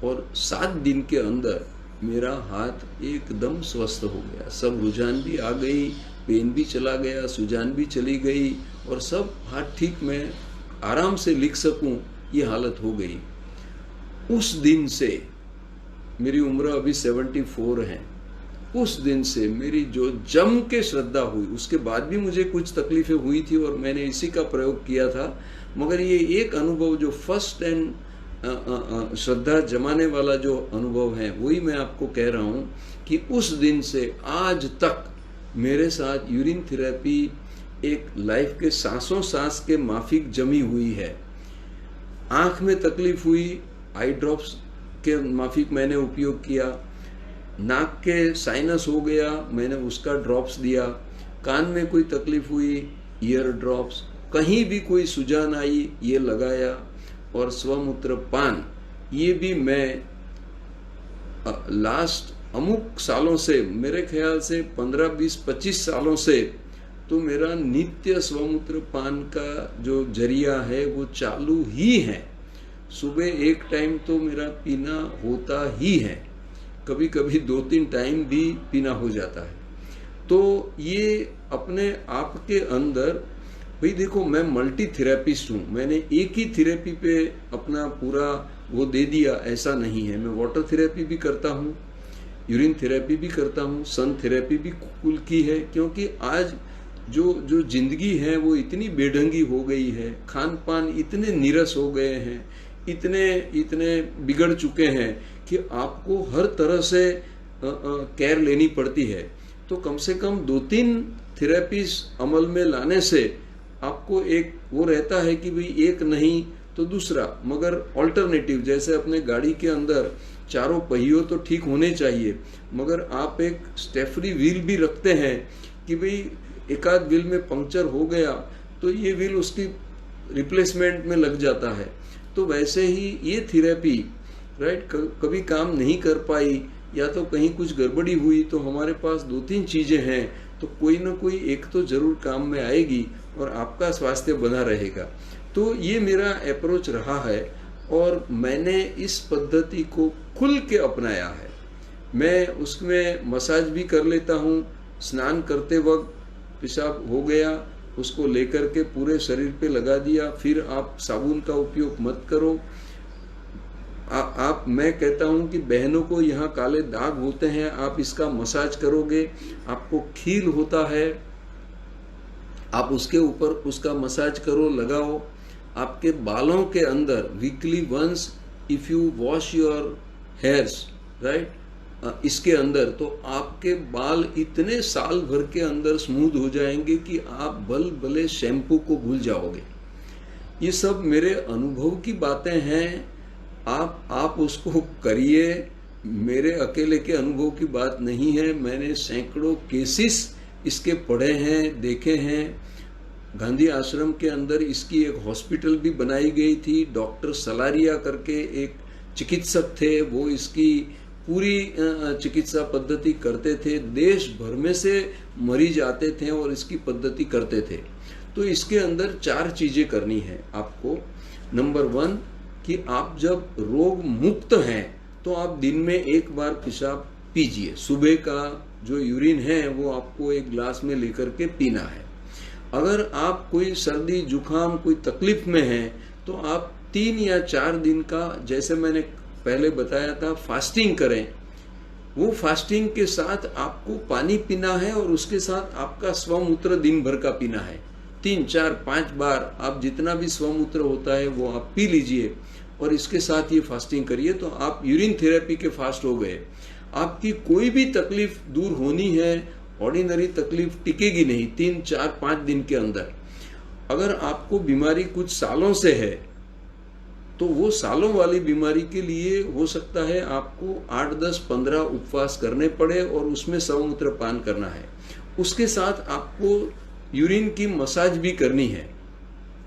A: और 7 दिन के अंदर मेरा हाथ एकदम स्वस्थ हो गया। सब रुझान भी आ गई, पेन भी चला गया, सूजन भी चली गई, और सब हाथ ठीक, मैं आराम से लिख सकूं ये हालत हो गई। उस दिन से, मेरी उम्र अभी 74 है, उस दिन से मेरी जो जम के श्रद्धा हुई, उसके बाद भी मुझे कुछ तकलीफें हुई थी और मैंने इसी का प्रयोग किया था, मगर ये एक अनुभव जो फर्स्ट एंड श्रद्धा जमाने वाला जो अनुभव है, वही मैं आपको कह रहा हूँ कि उस दिन से आज तक मेरे साथ यूरिन थेरेपी एक लाइफ के सांसों सांस के माफिक जमी हुई है। आंख में तकलीफ हुई, आई ड्रॉप्स के माफिक मैंने उपयोग किया। नाक के साइनस हो गया, मैंने उसका ड्रॉप्स दिया। कान में कोई तकलीफ हुई, ईयर ड्रॉप्स। कहीं भी कोई सूजन आई, ये लगाया। और स्वमूत्र पान, ये भी मैं लास्ट अमुक सालों से, मेरे ख्याल से 15, 20, 25 सालों से तो मेरा नित्य स्वमूत्र पान का जो जरिया है वो चालू ही है। सुबह एक टाइम तो मेरा पीना होता ही है, कभी कभी 2-3 टाइम भी पीना हो जाता है। तो ये अपने आप के अंदर, भाई देखो मैं मल्टी थेरेपिस्ट हूँ, मैंने एक ही थेरेपी पे अपना पूरा वो दे दिया, ऐसा नहीं है। मैं वाटर थेरेपी भी करता हूँ, यूरिन थेरेपी भी करता हूँ, सन थेरेपी भी कुल की है, क्योंकि आज जो जिंदगी है वो इतनी बेढंगी हो गई है, खान पान इतने नीरस हो गए हैं, इतने बिगड़ चुके हैं कि आपको हर तरह से केयर लेनी पड़ती है। तो कम से कम 2-3 थेरेपीज अमल में लाने से आपको एक वो रहता है कि भाई एक नहीं तो दूसरा, मगर ऑल्टरनेटिव, जैसे अपने गाड़ी के अंदर चारों पहियों तो ठीक होने चाहिए, मगर आप एक स्टेफरी व्हील भी रखते हैं कि भाई एकाध व्हील में पंक्चर हो गया तो ये व्हील उसकी रिप्लेसमेंट में लग जाता है। तो वैसे ही ये थेरेपी, राइट, कभी काम नहीं कर पाई या तो कहीं कुछ गड़बड़ी हुई तो हमारे पास 2-3 चीजें हैं, तो कोई ना कोई एक तो जरूर काम में आएगी और आपका स्वास्थ्य बना रहेगा। तो ये मेरा अप्रोच रहा है और मैंने इस पद्धति को खुल के अपनाया है। मैं उसमें मसाज भी कर लेता हूँ, स्नान करते वक्त पेशाब हो गया उसको लेकर के पूरे शरीर पे लगा दिया, फिर आप साबुन का उपयोग मत करो। मैं कहता हूं कि बहनों को यहाँ काले दाग होते हैं, आप इसका मसाज करोगे, आपको खील होता है, आप उसके ऊपर उसका मसाज करो, लगाओ। आपके बालों के अंदर weekly once if you wash your hairs, right, इसके अंदर तो आपके बाल इतने साल भर के अंदर स्मूथ हो जाएंगे कि आप भले शैम्पू को भूल जाओगे। ये सब मेरे अनुभव की बातें हैं, आप उसको करिए, मेरे अकेले के अनुभव की बात नहीं है। मैंने सैकड़ों केसेस इसके पढ़े हैं, देखे हैं। गांधी आश्रम के अंदर इसकी एक हॉस्पिटल भी बनाई गई थी, डॉक्टर सलारिया करके एक चिकित्सक थे, वो इसकी पूरी चिकित्सा पद्धति करते थे। देश भर में से मरीज आते थे और इसकी पद्धति करते थे। तो इसके अंदर 4 चीजें करनी है आपको। नंबर 1 कि आप जब रोग मुक्त हैं तो आप दिन में एक बार पेशाब पीजिए। सुबह का जो यूरिन है वो आपको एक ग्लास में लेकर के पीना है। अगर आप कोई सर्दी जुकाम कोई तकलीफ में हैं तो आप 3 या 4 दिन का, जैसे मैंने पहले बताया था, फास्टिंग करें। वो फास्टिंग के साथ आपको पानी पीना है और उसके साथ आपका स्वमूत्र दिन भर का पीना है। 3, 4, 5 बार आप जितना भी स्वमूत्र होता है वो आप पी लीजिए और इसके साथ ये फास्टिंग करिए, तो आप यूरिन थेरेपी के फास्ट हो गए। आपकी कोई भी तकलीफ दूर होनी है, ऑर्डिनरी तकलीफ टिकेगी नहीं 3, 4, 5 दिन के अंदर। अगर आपको बीमारी कुछ सालों से है तो वो सालों वाली बीमारी के लिए हो सकता है आपको 8, 10, 15 उपवास करने पड़े और उसमें स्वमूत्र पान करना है। उसके साथ आपको यूरिन की मसाज भी करनी है।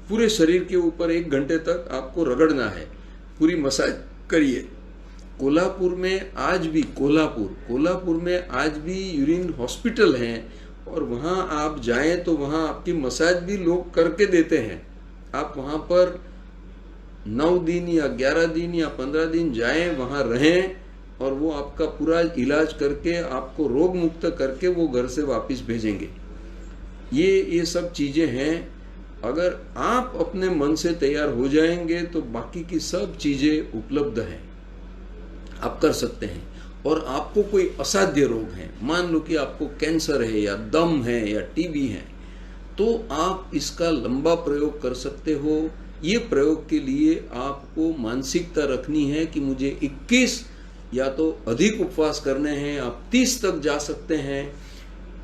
A: पूरे शरीर के ऊपर 1 घंटे तक आपको रगड़ना है, पूरी मसाज करिए। कोल्हापुर में आज भी कोल्हापुर में आज भी यूरिन हॉस्पिटल हैं, और वहाँ आप जाएं तो वहाँ आपकी मसाज भी लोग करके देते हैं। आप वहाँ पर 9 दिन या 11 दिन या 15 दिन जाएं, वहाँ रहें, और वो आपका पूरा इलाज करके आपको रोग मुक्त करके वो घर से वापस भेजेंगे। ये सब चीज़ें हैं। अगर आप अपने मन से तैयार हो जाएंगे तो बाकी की सब चीज़ें उपलब्ध हैं, आप कर सकते हैं। और आपको कोई असाध्य रोग है, मान लो कि आपको कैंसर है या दम है या टीबी है, तो आप इसका लंबा प्रयोग कर सकते हो। ये प्रयोग के लिए आपको मानसिकता रखनी है कि मुझे 21 या तो अधिक उपवास करने हैं। आप 30 तक जा सकते हैं,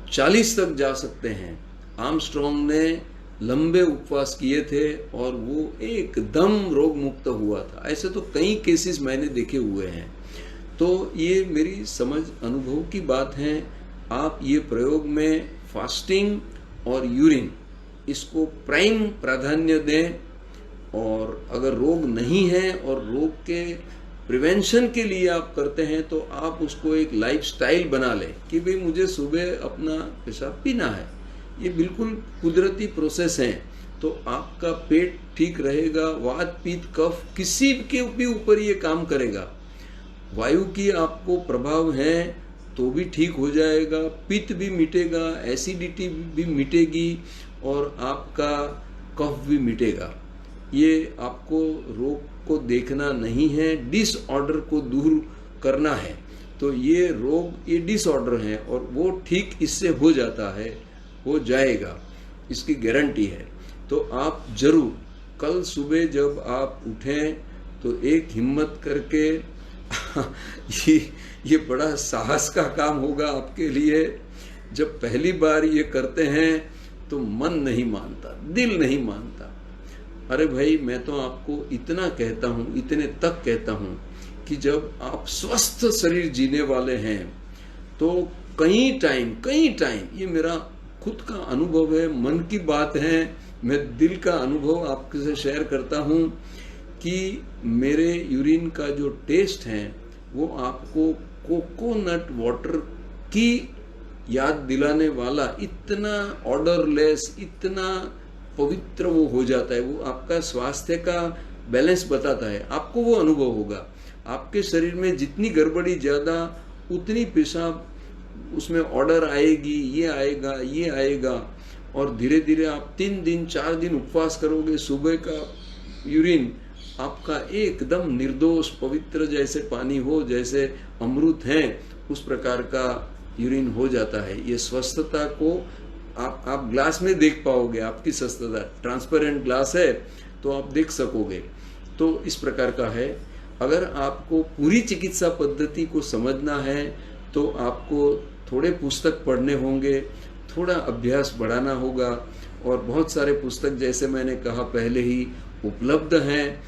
A: 40 तक जा सकते हैं। आर्मस्ट्रॉन्ग ने लंबे उपवास किए थे और वो एकदम रोग मुक्त हुआ था। ऐसे तो कई केसेस मैंने देखे हुए हैं। तो ये मेरी समझ अनुभव की बात है। आप ये प्रयोग में फास्टिंग और यूरिन इसको प्राइम प्राधान्य दें, और अगर रोग नहीं है और रोग के प्रिवेंशन के लिए आप करते हैं तो आप उसको एक लाइफस्टाइल बना लें कि भाई मुझे सुबह अपना पेशाब पीना है। ये बिल्कुल कुदरती प्रोसेस है। तो आपका पेट ठीक रहेगा, वात पित्त कफ किसी के भी ऊपर ये काम करेगा। वायु की आपको प्रभाव है तो भी ठीक हो जाएगा, पित्त भी मिटेगा, एसिडिटी भी मिटेगी, और आपका कफ भी मिटेगा। ये आपको रोग को देखना नहीं है, डिसऑर्डर को दूर करना है। तो ये रोग, ये डिसऑर्डर है और वो ठीक इससे हो जाता है, हो जाएगा, इसकी गारंटी है। तो आप जरूर कल सुबह जब आप उठें तो एक हिम्मत करके ये बड़ा साहस का काम होगा आपके लिए। जब पहली बार ये करते हैं तो मन नहीं मानता, दिल नहीं मानता। अरे भाई, मैं तो आपको इतना कहता हूँ, इतने तक कहता हूँ कि जब आप स्वस्थ शरीर जीने वाले हैं तो कई टाइम ये मेरा खुद का अनुभव है, मन की बात है, मैं दिल का अनुभव आपके शेयर करता हूँ कि मेरे यूरिन का जो टेस्ट है वो आपको कोकोनट वाटर की याद दिलाने वाला, इतना ऑर्डरलेस, इतना पवित्र वो हो जाता है। वो आपका स्वास्थ्य का बैलेंस बताता है, आपको वो अनुभव होगा। आपके शरीर में जितनी गड़बड़ी ज़्यादा, उतनी पेशाब उसमें ऑर्डर आएगी, ये आएगा। और धीरे धीरे आप 3 दिन 4 दिन उपवास करोगे, सुबह का यूरिन आपका एकदम निर्दोष पवित्र, जैसे पानी हो, जैसे अमृत है, उस प्रकार का यूरिन हो जाता है। ये स्वस्थता को आप ग्लास में देख पाओगे, आपकी स्वस्थता ट्रांसपेरेंट ग्लास है तो आप देख सकोगे। तो इस प्रकार का है। अगर आपको पूरी चिकित्सा पद्धति को समझना है तो आपको थोड़े पुस्तक पढ़ने होंगे, थोड़ा अभ्यास बढ़ाना होगा, और बहुत सारे पुस्तक जैसे मैंने कहा पहले ही उपलब्ध हैं।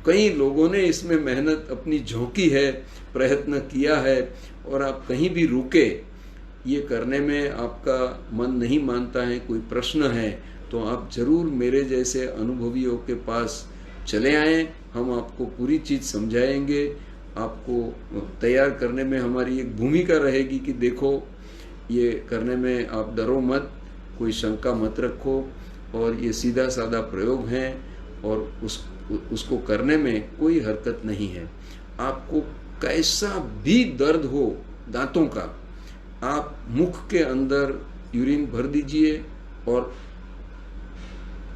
A: कई लोगों ने इसमें मेहनत अपनी झोंकी है, प्रयत्न किया है, और आप कहीं भी रुके, ये करने में आपका मन नहीं मानता है, कोई प्रश्न है, तो आप जरूर मेरे जैसे अनुभवियों के पास चले आएं। हम आपको पूरी चीज़ समझाएंगे। आपको तैयार करने में हमारी एक भूमिका रहेगी कि देखो, ये करने में आप डरो मत, कोई शंका मत रखो, और ये सीधा साधा प्रयोग हैं और उसको करने में कोई हरकत नहीं है। आपको कैसा भी दर्द हो दांतों का, आप मुख के अंदर यूरिन भर दीजिए और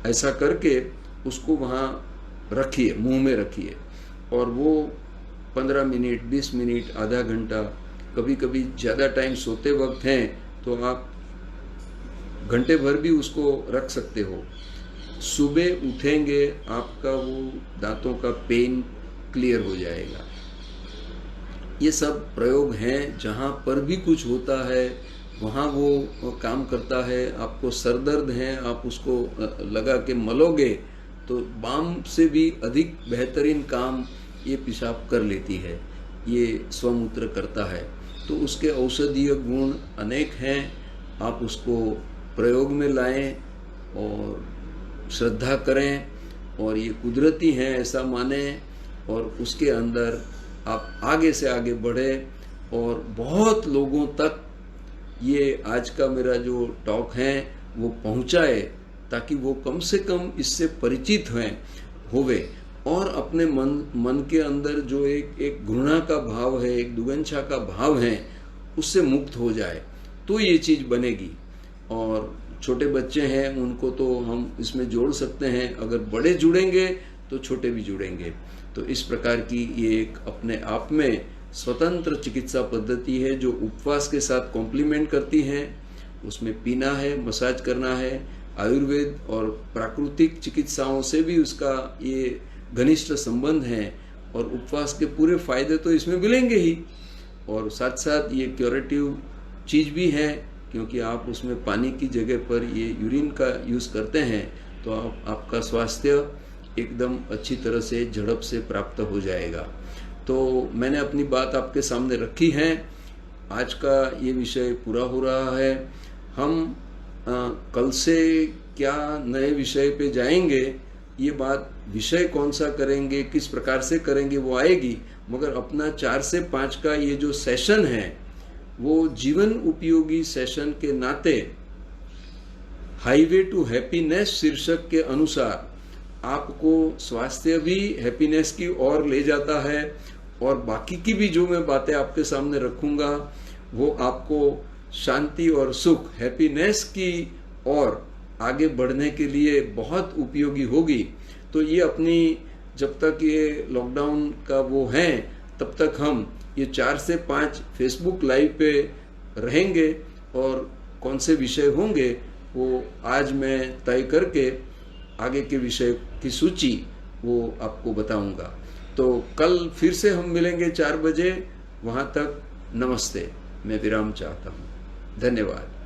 A: ऐसा करके उसको वहाँ रखिए, मुंह में रखिए, और वो 15 मिनट, 20 मिनट, आधा घंटा, कभी कभी ज़्यादा टाइम सोते वक्त हैं तो आप घंटे भर भी उसको रख सकते हो। सुबह उठेंगे, आपका वो दांतों का पेन क्लियर हो जाएगा। ये सब प्रयोग हैं, जहाँ पर भी कुछ होता है वहाँ वो काम करता है। आपको सर दर्द है, आप उसको लगा के मलोगे तो बाम से भी अधिक बेहतरीन काम ये पेशाब कर लेती है, ये स्वमूत्र करता है। तो उसके औषधीय गुण अनेक हैं, आप उसको प्रयोग में लाएं और श्रद्धा करें और ये कुदरती हैं ऐसा माने और उसके अंदर आप आगे से आगे बढ़े और बहुत लोगों तक ये आज का मेरा जो टॉक है वो पहुंचाए, ताकि वो कम से कम इससे परिचित होवे और अपने मन के अंदर जो एक घृणा का भाव है, एक दुगंछा का भाव है, उससे मुक्त हो जाए, तो ये चीज़ बनेगी। और छोटे बच्चे हैं उनको तो हम इसमें जोड़ सकते हैं, अगर बड़े जुड़ेंगे तो छोटे भी जुड़ेंगे। तो इस प्रकार की ये एक अपने आप में स्वतंत्र चिकित्सा पद्धति है जो उपवास के साथ कॉम्प्लीमेंट करती है। उसमें पीना है, मसाज करना है, आयुर्वेद और प्राकृतिक चिकित्साओं से भी उसका ये घनिष्ठ संबंध है और उपवास के पूरे फायदे तो इसमें मिलेंगे ही। और साथ साथ ये क्यूरेटिव चीज़ भी है, क्योंकि आप उसमें पानी की जगह पर ये यूरिन का यूज़ करते हैं, तो आपका स्वास्थ्य एकदम अच्छी तरह से झड़प से प्राप्त हो जाएगा। तो मैंने अपनी बात आपके सामने रखी है। आज का ये विषय पूरा हो रहा है। हम कल से क्या नए विषय पे जाएंगे, ये बात विषय कौन सा करेंगे, किस प्रकार से करेंगे वो आएगी, मगर अपना 4 से 5 का ये जो सेशन है वो जीवन उपयोगी सेशन के नाते हाईवे टू हैप्पीनेस शीर्षक के अनुसार आपको स्वास्थ्य भी हैप्पीनेस की ओर ले जाता है और बाकी की भी जो मैं बातें आपके सामने रखूंगा वो आपको शांति और सुख, हैप्पीनेस की ओर आगे बढ़ने के लिए बहुत उपयोगी होगी। तो ये अपनी जब तक ये लॉकडाउन का वो है तब तक हम ये 4 से 5 फेसबुक लाइव पे रहेंगे और कौन से विषय होंगे वो आज मैं तय करके आगे के विषय की सूची वो आपको बताऊंगा। तो कल फिर से हम मिलेंगे 4 बजे। वहाँ तक नमस्ते, मैं विराम चाहता हूँ। धन्यवाद।